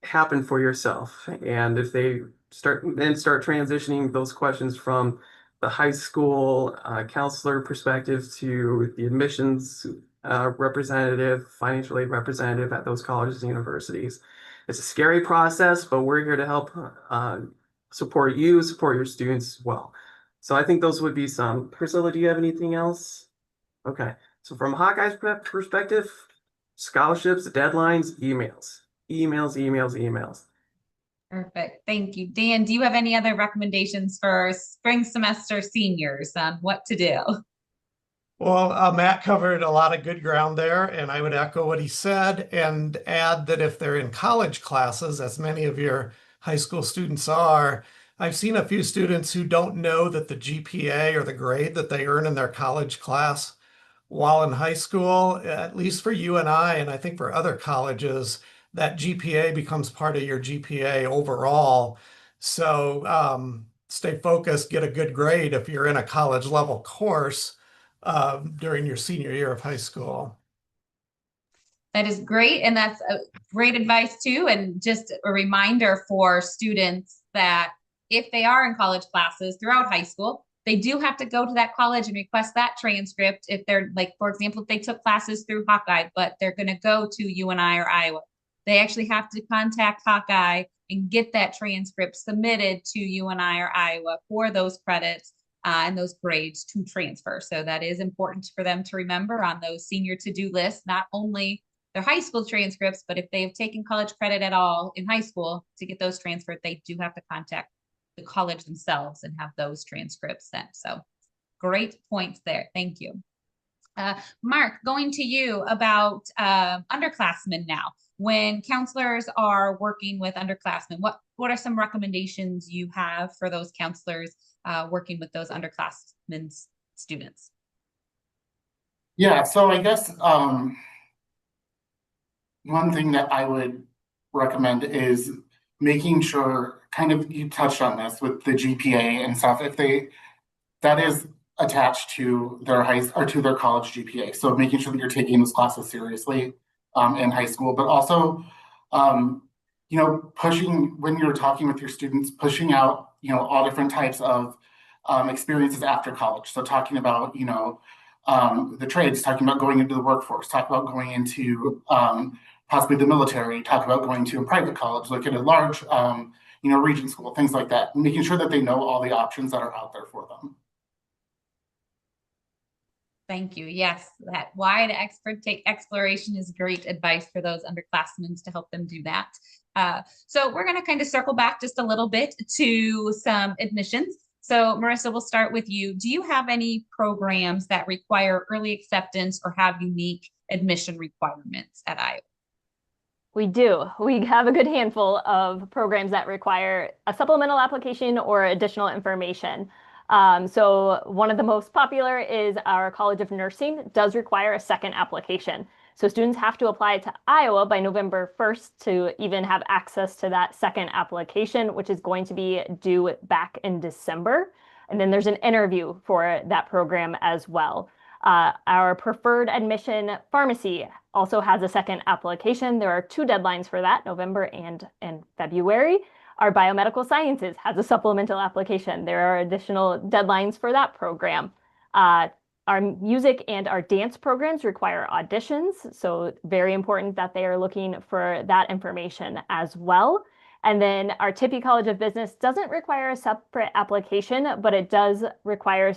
happen for yourself. And if they start transitioning those questions from the high school counselor perspective to the admissions representative, financial aid representative at those colleges and universities. It's a scary process, but we're here to help support you, support your students as well. So I think those would be some. Priscilla, do you have anything else? Okay. So from Hawkeye's perspective, scholarships, deadlines, emails. Perfect. Thank you. Dan, do you have any other recommendations for spring semester seniors on what to do? Well, Matt covered a lot of good ground there, and I would echo what he said and add that if they're in college classes, as many of your high school students are, I've seen a few students who don't know that the GPA or the grade that they earn in their college class while in high school, at least for UNI, and I think for other colleges, that GPA becomes part of your GPA overall. So stay focused, get a good grade if you're in a college level course during your senior year of high school. That is great. And that's a great advice too. And just a reminder for students that if they are in college classes throughout high school, they do have to go to that college and request that transcript. If they're like, for example, if they took classes through Hawkeye, but they're going to go to UNI or Iowa, they actually have to contact Hawkeye and get that transcript submitted to UNI or Iowa for those credits and those grades to transfer. So that is important for them to remember on those senior to-do lists, not only their high school transcripts, but if they have taken college credit at all in high school to get those transferred, they do have to contact the college themselves and have those transcripts sent. So great points there. Thank you. Mark, going to you about underclassmen now. When counselors are working with underclassmen, what are some recommendations you have for those counselors working with those underclassmen students? Yeah, so I guess one thing that I would recommend is making sure, kind of, you touched on this with the GPA and stuff, if that is attached to their to their college GPA. So making sure that you're taking those classes seriously in high school, but also, you know, pushing, when you're talking with your students, pushing out, you know, all different types of experiences after college. So talking about, you know, the trades, talking about going into the workforce, talk about going into possibly the military, talk about going to a private college, look at a large, you know, region school, things like that, making sure that they know all the options that are out there for them. Thank you. Yes, that wide exploration is great advice for those underclassmen to help them do that. So we're going to kind of circle back just a little bit to some admissions. So Marissa, we'll start with you. Do you have any programs that require early acceptance or have unique admission requirements at Iowa? We do. We have a good handful of programs that require a supplemental application or additional information. So one of the most popular is our College of Nursing. It does require a second application. So students have to apply to Iowa by November 1st to even have access to that second application, which is going to be due back in December. And then there's an interview for that program as well. Our preferred admission pharmacy also has a second application. There are 2 deadlines for that, November and February. Our biomedical sciences has a supplemental application. There are additional deadlines for that program. Our music and our dance programs require auditions, so very important that they are looking for that information as well. And then our Tippie College of Business doesn't require a separate application, but it does require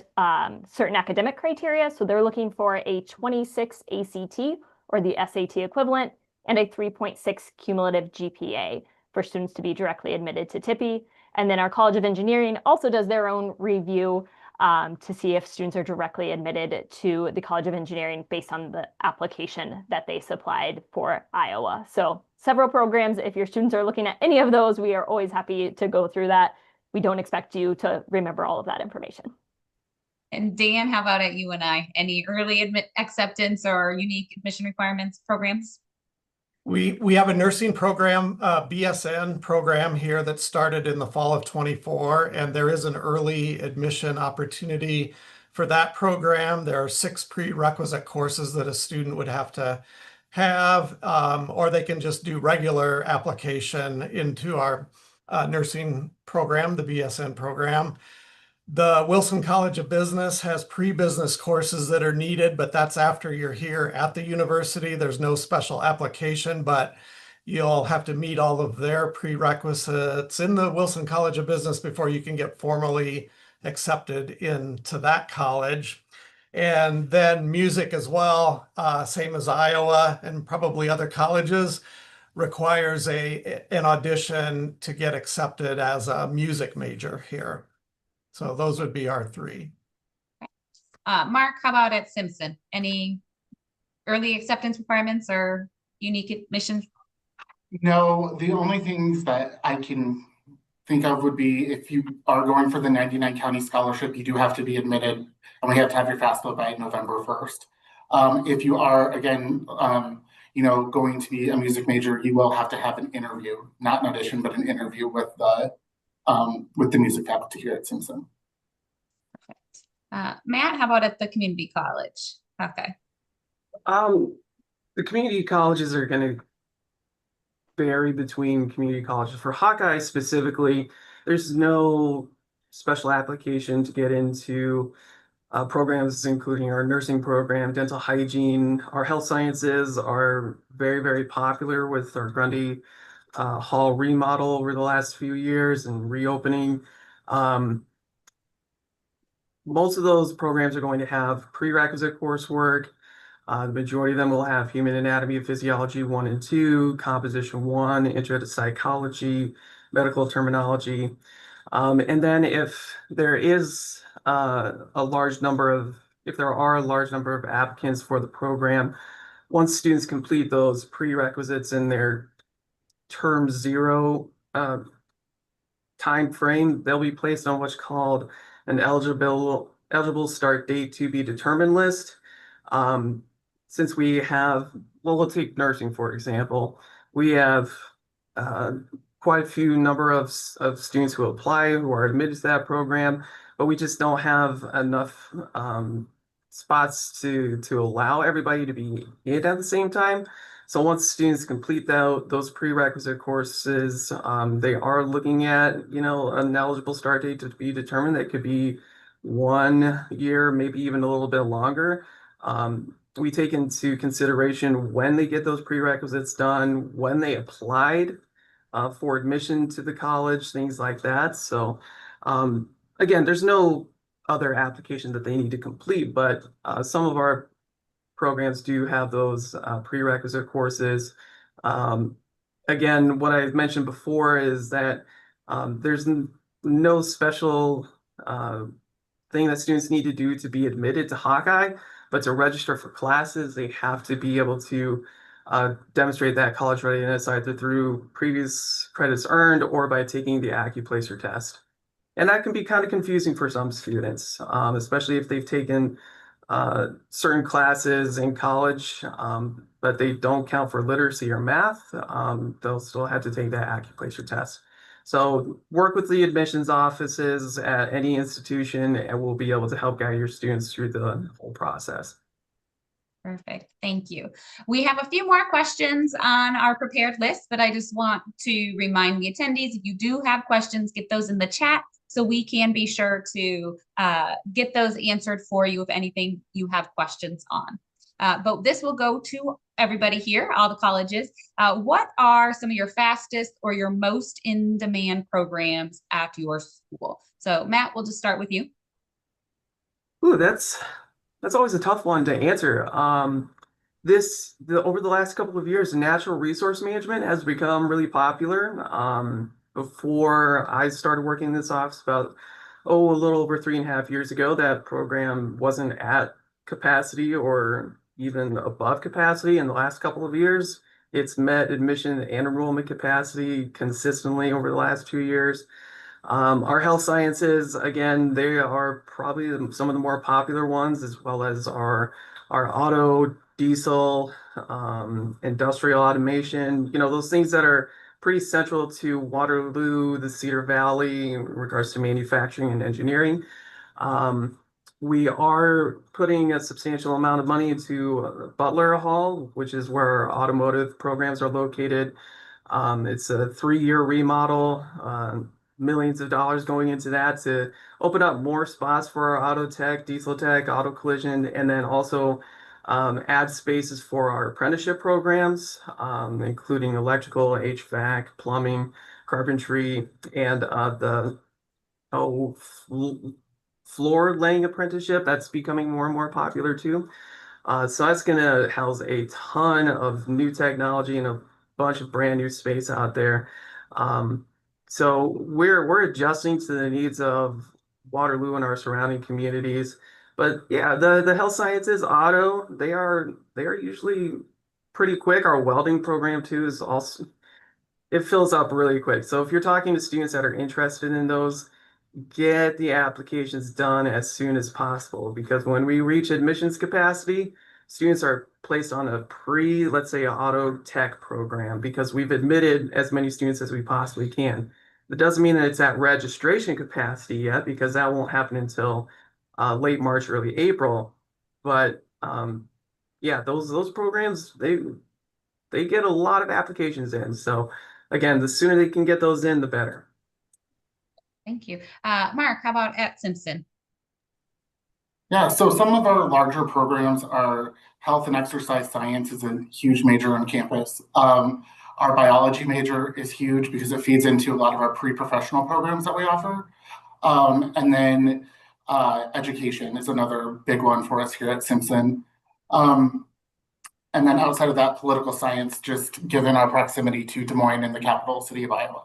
certain academic criteria. So they're looking for a 26 ACT or the SAT equivalent and a 3.6 cumulative GPA for students to be directly admitted to Tippie. And then our College of Engineering also does their own review to see if students are directly admitted to the College of Engineering based on the application that they supplied for Iowa. So several programs. If your students are looking at any of those, we are always happy to go through that. We don't expect you to remember all of that information. And Dan, how about at UNI? Any early acceptance or unique admission requirements programs? We have a nursing program, BSN program here that started in the fall of 24, and there is an early admission opportunity for that program. There are 6 prerequisite courses that a student would have to have, or they can just do regular application into our nursing program, the BSN program. The Wilson College of Business has pre-business courses that are needed, but that's after you're here at the university. There's no special application, but you'll have to meet all of their prerequisites in the Wilson College of Business before you can get formally accepted into that college. And then music as well, same as Iowa and probably other colleges, requires an audition to get accepted as a music major here. So those would be our 3. Mark, how about at Simpson? Any early acceptance requirements or unique admissions? No, the only things that I can think of would be if you are going for the 99 county scholarship, you do have to be admitted, and we have to have your FAFSA by November 1st. If you are, again, going to be a music major, you will have to have an interview, not an audition, but an interview with the music faculty here at Simpson. Perfect. Matt, how about at the community college? Okay. The community colleges are going to vary between community colleges. For Hawkeye specifically, there's no special application to get into programs including our nursing program, dental hygiene. Our health sciences are very, very popular with our Grundy Hall remodel over the last few years and reopening. Most of those programs are going to have prerequisite coursework. The majority of them will have human anatomy and physiology 1 and 2, composition 1, intro to psychology, medical terminology. And then if there are a large number of applicants for the program, once students complete those prerequisites in their term 0 time frame, they'll be placed on what's called an eligible start date to be determined list. Since we have, we'll take nursing, for example, we have quite a few number of students who apply, who are admitted to that program, but we just don't have enough spots to allow everybody to be in at the same time. So once students complete those prerequisite courses, they are looking at, an eligible start date to be determined. That could be 1 year, maybe even a little bit longer. We take into consideration when they get those prerequisites done, when they applied for admission to the college, things like that. So again, there's no other application that they need to complete, but some of our programs do have those prerequisite courses. Again, what I've mentioned before is that there's no special thing that students need to do to be admitted to Hawkeye, but to register for classes, they have to be able to demonstrate that college readiness either through previous credits earned or by taking the AccuPlacer test. And that can be kind of confusing for some students, especially if they've taken certain classes in college, but they don't count for literacy or math. They'll still have to take that AccuPlacer test. So work with the admissions offices at any institution, and we'll be able to help guide your students through the whole process. Perfect. Thank you. We have a few more questions on our prepared list, but I just want to remind the attendees, if you do have questions, get those in the chat so we can be sure to get those answered for you if anything you have questions on. But this will go to everybody here, all the colleges. What are some of your fastest or your most in-demand programs at your school? So Matt, we'll just start with you. Ooh, that's always a tough one to answer. Over the last couple of years, natural resource management has become really popular. Before I started working in this office about, a little over 3.5 years ago, that program wasn't at capacity or even above capacity. In the last couple of years, it's met admission and enrollment capacity consistently over the last 2 years. Our health sciences, again, they are probably some of the more popular ones, as well as our auto, diesel, industrial automation, those things that are pretty central to Waterloo, the Cedar Valley in regards to manufacturing and engineering. We are putting a substantial amount of money into Butler Hall, which is where our automotive programs are located. It's a 3-year remodel, millions of dollars going into that to open up more spots for our auto tech, diesel tech, auto collision, and then also add spaces for our apprenticeship programs, including electrical, HVAC, plumbing, carpentry, and the floor laying apprenticeship. That's becoming more and more popular too. So that's going to house a ton of new technology and a bunch of brand new space out there. So we're adjusting to the needs of Waterloo and our surrounding communities. But yeah, the health sciences, auto, they are usually pretty quick. Our welding program too is also, it fills up really quick. So if you're talking to students that are interested in those, get the applications done as soon as possible, because when we reach admissions capacity, students are placed on a let's say, auto tech program, because we've admitted as many students as we possibly can. That doesn't mean that it's at registration capacity yet, because that won't happen until late March, early April. But yeah, those programs, they get a lot of applications in. So again, the sooner they can get those in, the better. Thank you. Mark, how about at Simpson? Yeah, so some of our larger programs are health and exercise science is a huge major on campus. Our biology major is huge because it feeds into a lot of our pre-professional programs that we offer. And then education is another big one for us here at Simpson. And then outside of that, political science, just given our proximity to Des Moines and the capital city of Iowa.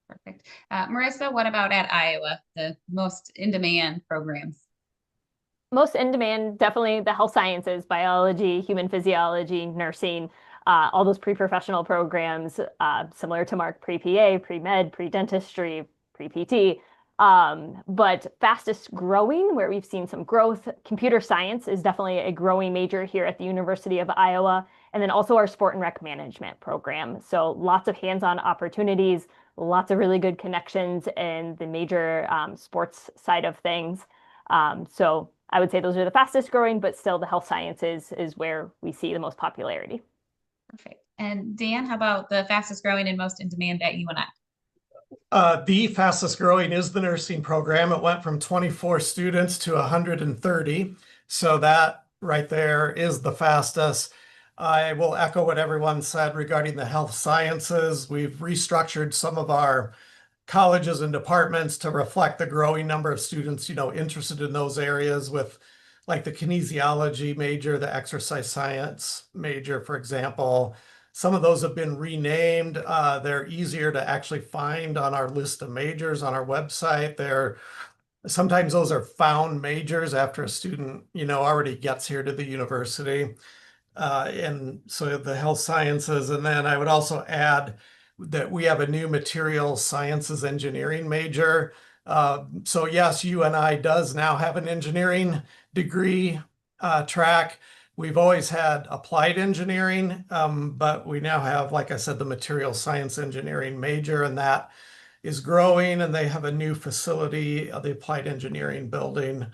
Perfect. Marissa, what about at Iowa, the most in-demand programs? Most in demand, definitely the health sciences, biology, human physiology, nursing, all those pre-professional programs, similar to Mark, pre-PA, pre-med, pre-dentistry, pre-PT. But fastest growing, where we've seen some growth, computer science is definitely a growing major here at the University of Iowa. And then also our sport and rec management program. So lots of hands-on opportunities, lots of really good connections in the major sports side of things. So I would say those are the fastest growing, but still the health sciences is where we see the most popularity. Perfect. And Dan, how about the fastest growing and most in demand at UNI? The fastest growing is the nursing program. It went from 24 students to 130. So that right there is the fastest. I will echo what everyone said regarding the health sciences. We've restructured some of our colleges and departments to reflect the growing number of students, interested in those areas, with like the kinesiology major, the exercise science major, for example. Some of those have been renamed. They're easier to actually find on our list of majors on our website. Sometimes those are found majors after a student, already gets here to the university. And so the health sciences, and then I would also add that we have a new material sciences engineering major. So yes, UNI does now have an engineering degree track. We've always had applied engineering, but we now have, like I said, the material science engineering major, and that is growing, and they have a new facility, the applied engineering building,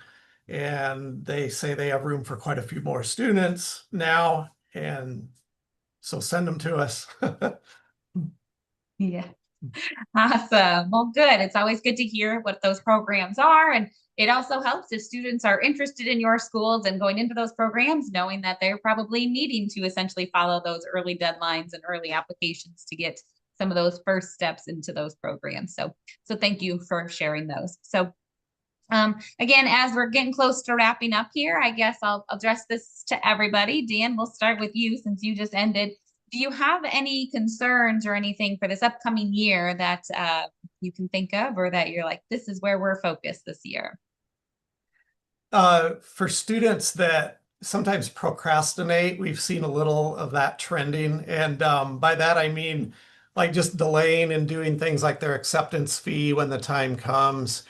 and they say they have room for quite a few more students now, and so send them to us. Yeah. Awesome. Well, good. It's always good to hear what those programs are. And it also helps if students are interested in your schools and going into those programs, knowing that they're probably needing to essentially follow those early deadlines and early applications to get some of those first steps into those programs. So thank you for sharing those. So again, as we're getting close to wrapping up here, I guess I'll address this to everybody. Dan, we'll start with you since you just ended. Do you have any concerns or anything for this upcoming year that you can think of, or that you're like, this is where we're focused this year? For students that sometimes procrastinate, we've seen a little of that trending. And by that, I mean, like just delaying and doing things like their acceptance fee when the time comes.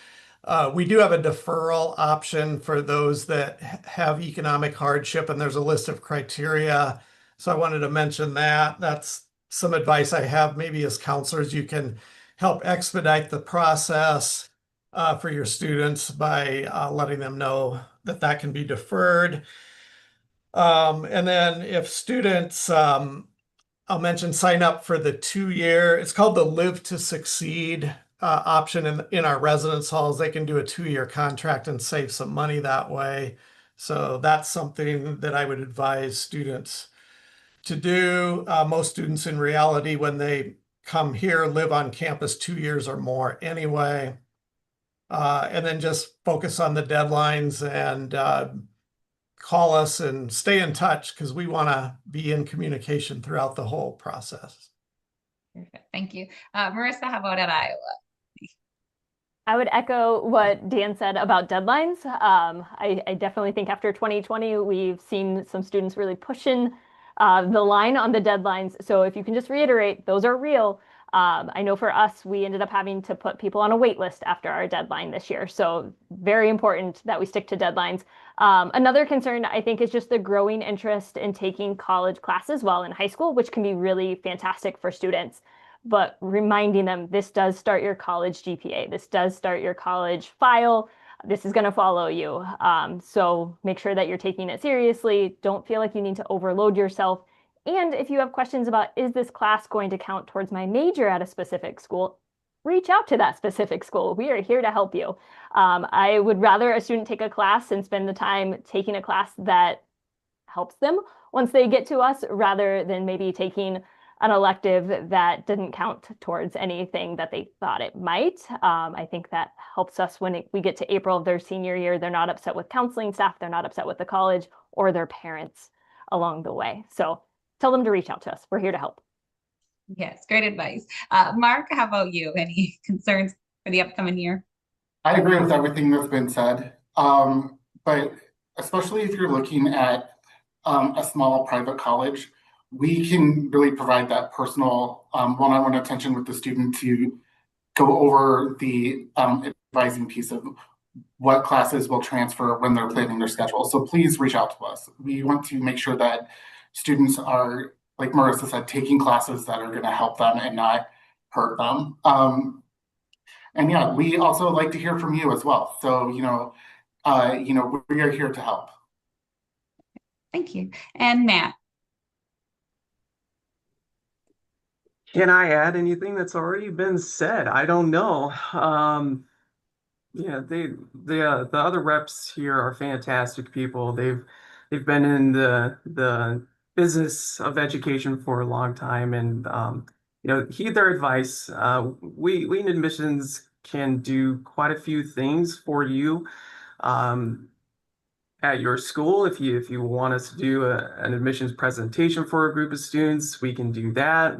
We do have a deferral option for those that have economic hardship, and there's a list of criteria. So I wanted to mention that. That's some advice I have. Maybe as counselors, you can help expedite the process for your students by letting them know that that can be deferred. And then if students, I'll mention, sign up for the 2-year, it's called the Live to Succeed option in our residence halls. They can do a 2-year contract and save some money that way. So that's something that I would advise students to do. Most students in reality, when they come here, live on campus 2 years or more anyway. And then just focus on the deadlines and call us and stay in touch, because we want to be in communication throughout the whole process. Perfect. Thank you. Marissa, how about at Iowa? I would echo what Dan said about deadlines. I definitely think after 2020, we've seen some students really pushing the line on the deadlines. So if you can just reiterate, those are real. I know for us, we ended up having to put people on a wait list after our deadline this year. So very important that we stick to deadlines. Another concern, I think, is just the growing interest in taking college classes while in high school, which can be really fantastic for students. But reminding them this does start your college GPA, this does start your college file, this is going to follow you. So make sure that you're taking it seriously. Don't feel like you need to overload yourself. And if you have questions about, is this class going to count towards my major at a specific school, reach out to that specific school. We are here to help you. I would rather a student take a class and spend the time taking a class that helps them once they get to us, rather than maybe taking an elective that didn't count towards anything that they thought it might. I think that helps us when we get to April of their senior year. They're not upset with counseling staff, they're not upset with the college or their parents along the way. So tell them to reach out to us. We're here to help. Yes, great advice. Mark, how about you? Any concerns for the upcoming year? I agree with everything that's been said. But especially if you're looking at a small private college, we can really provide that personal one-on-one attention with the student to go over the advising piece of what classes will transfer when they're planning their schedule. So please reach out to us. We want to make sure that students are, like Marissa said, taking classes that are going to help them and not hurt them. And yeah, we also like to hear from you as well. So, we are here to help. Thank you. And Matt. Can I add anything that's already been said? I don't know. Yeah, the other reps here are fantastic people. They've been in the business of education for a long time, and heed their advice. We in admissions can do quite a few things for you at your school. If you want us to do an admissions presentation for a group of students, we can do that.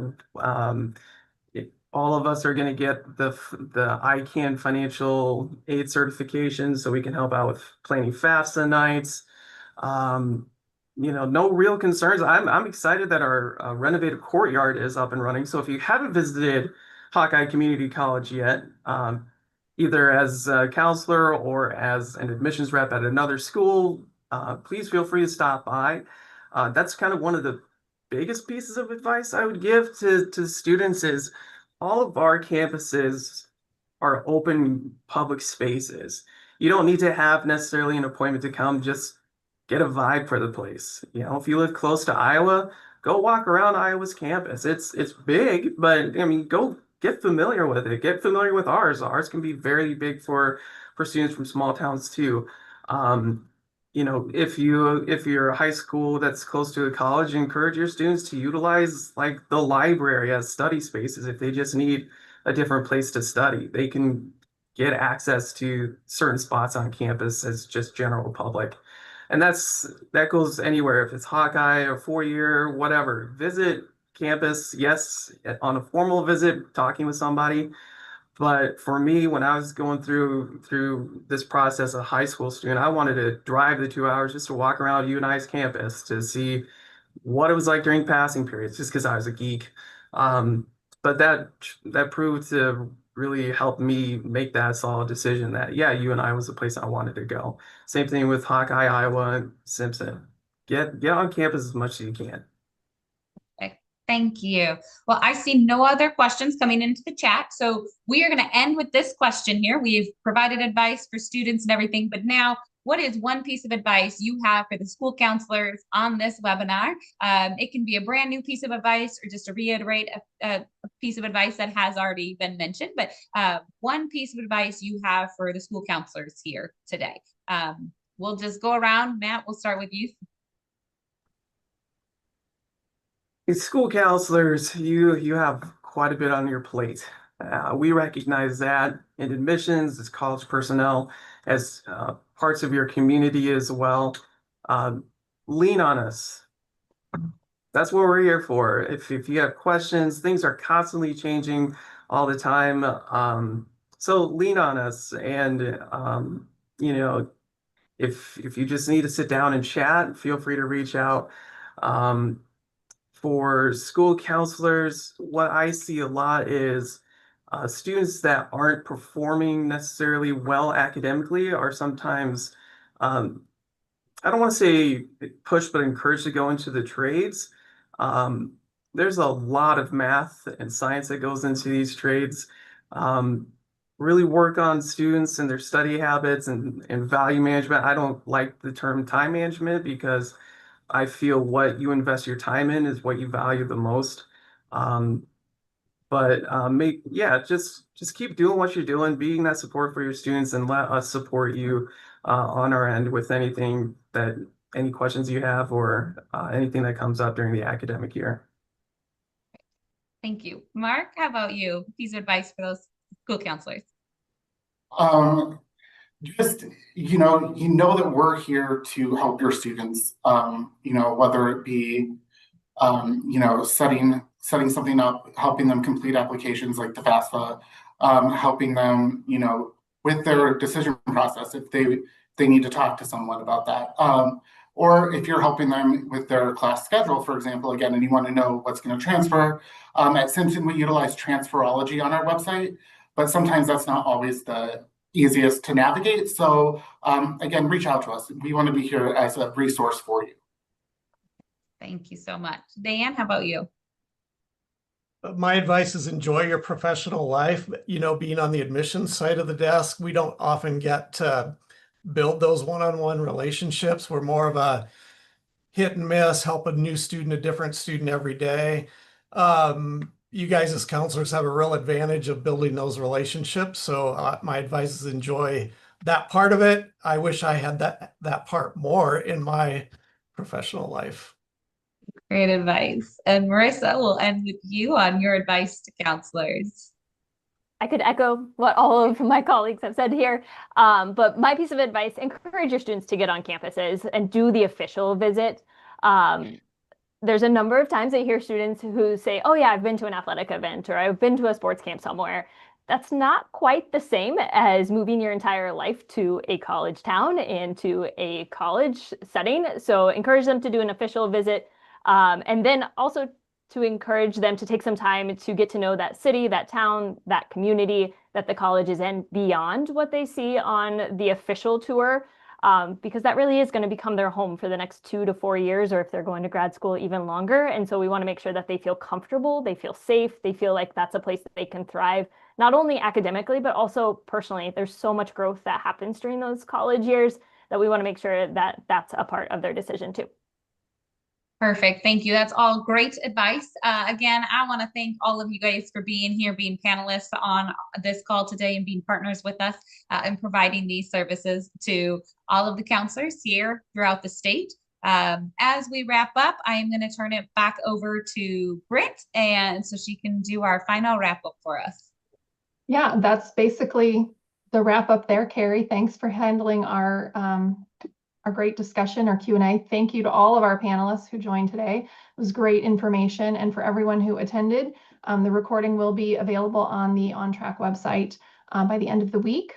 All of us are going to get the ICANN financial aid certification, so we can help out with planning FAFSA nights. No real concerns. I'm excited that our renovated courtyard is up and running. So if you haven't visited Hawkeye Community College yet, either as a counselor or as an admissions rep at another school, please feel free to stop by. That's kind of one of the biggest pieces of advice I would give to students is all of our campuses are open public spaces. You don't need to have necessarily an appointment to come, just get a vibe for the place. If you live close to Iowa, go walk around Iowa's campus. It's big, but go get familiar with it. Get familiar with ours. Ours can be very big for students from small towns too. If you're a high school that's close to a college, encourage your students to utilize like the library as study spaces. If they just need a different place to study, they can get access to certain spots on campus as just general public. And that goes anywhere. If it's Hawkeye or 4-year, whatever, visit campus. Yes, on a formal visit, talking with somebody. But for me, when I was going through this process as a high school student, I wanted to drive the 2 hours just to walk around UNI's campus to see what it was like during passing periods, just because I was a geek. But that proved to really help me make that solid decision that, yeah, UNI was the place I wanted to go. Same thing with Hawkeye, Iowa, and Simpson. Get on campus as much as you can. Thank you. Well, I see no other questions coming into the chat. So we are going to end with this question here. We've provided advice for students and everything, but now what is one piece of advice you have for the school counselors on this webinar? It can be a brand new piece of advice or just to reiterate a piece of advice that has already been mentioned, but one piece of advice you have for the school counselors here today. We'll just go around. Matt, we'll start with you. As school counselors, you have quite a bit on your plate. We recognize that in admissions, as college personnel, as parts of your community as well. Lean on us. That's what we're here for. If you have questions, things are constantly changing all the time. So lean on us, and you know, if you just need to sit down and chat, feel free to reach out. For school counselors, what I see a lot is students that aren't performing necessarily well academically are sometimes, I don't want to say pushed, but encouraged to go into the trades. Um, there's a lot of math and science that goes into these trades. Um, really work on students and their study habits and value management. I don't like the term time management because I feel what you invest your time in is what you value the most. But just keep doing what you're doing, being that support for your students, and let us support you on our end with any questions you have or anything that comes up during the academic year. Thank you. Mark, how about you? Piece of advice for those school counselors. Just, you know that we're here to help your students, whether it be, setting something up, helping them complete applications like the FAFSA, helping them, with their decision process if they need to talk to someone about that. Or if you're helping them with their class schedule, for example, again, and you want to know what's going to transfer. At Simpson, we utilize Transferology on our website, but sometimes that's not always the easiest to navigate. So again, reach out to us. We want to be here as a resource for you. Thank you so much. Dan, how about you? My advice is enjoy your professional life. Being on the admissions side of the desk, we don't often get to build those one-on-one relationships. We're more of a hit and miss, help a new student, a different student every day. You guys as counselors have a real advantage of building those relationships. So my advice is enjoy that part of it. I wish I had that part more in my professional life. Great advice. And Marissa, we'll end with you on your advice to counselors. I could echo what all of my colleagues have said here, but my piece of advice, encourage your students to get on campuses and do the official visit. There's a number of times I hear students who say, oh yeah, I've been to an athletic event or I've been to a sports camp somewhere. That's not quite the same as moving your entire life to a college town and to a college setting. So encourage them to do an official visit. And then also to encourage them to take some time to get to know that city, that town, that community that the college is in beyond what they see on the official tour, because that really is going to become their home for the next 2 to 4 years, or if they're going to grad school, even longer. And so we want to make sure that they feel comfortable, they feel safe, they feel like that's a place that they can thrive, not only academically, but also personally. There's so much growth that happens during those college years that we want to make sure that that's a part of their decision too. Perfect. Thank you. That's all great advice. Again, I want to thank all of you guys for being here, being panelists on this call today and being partners with us and providing these services to all of the counselors here throughout the state. As we wrap up, I am going to turn it back over to Britt, and so she can do our final wrap up for us. Yeah, that's basically the wrap up there, Carrie. Thanks for handling our great discussion, our Q&A. Thank you to all of our panelists who joined today. It was great information. And for everyone who attended, the recording will be available on the OnTrack website by the end of the week.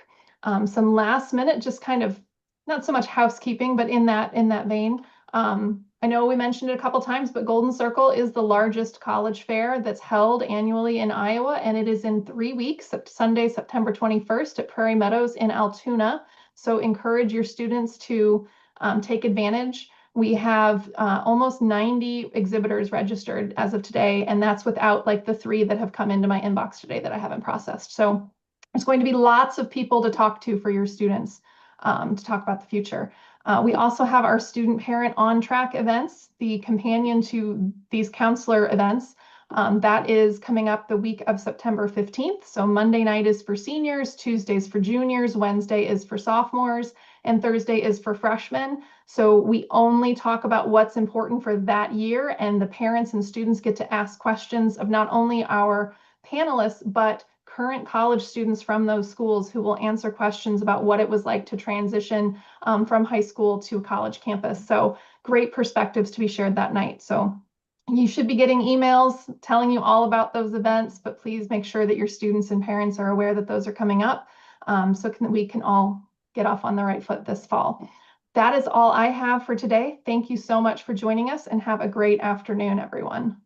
Some last minute, just kind of not so much housekeeping, but in that vein. I know we mentioned it a couple times, but Golden Circle is the largest college fair that's held annually in Iowa, and it is in 3 weeks, Sunday, September 21st at Prairie Meadows in Altoona. So encourage your students to take advantage. We have almost 90 exhibitors registered as of today, and that's without like the 3 that have come into my inbox today that I haven't processed. So there's going to be lots of people to talk to for your students to talk about the future. We also have our student parent OnTrack events, the companion to these counselor events. That is coming up the week of September 15th. So Monday night is for seniors, Tuesdays for juniors, Wednesday is for sophomores, and Thursday is for freshmen. So we only talk about what's important for that year, and the parents and students get to ask questions of not only our panelists, but current college students from those schools who will answer questions about what it was like to transition from high school to college campus. So great perspectives to be shared that night. So You should be getting emails telling you all about those events, but please make sure that your students and parents are aware that those are coming up, so we can all get off on the right foot this fall. That is all I have for today. Thank you so much for joining us, and have a great afternoon, everyone.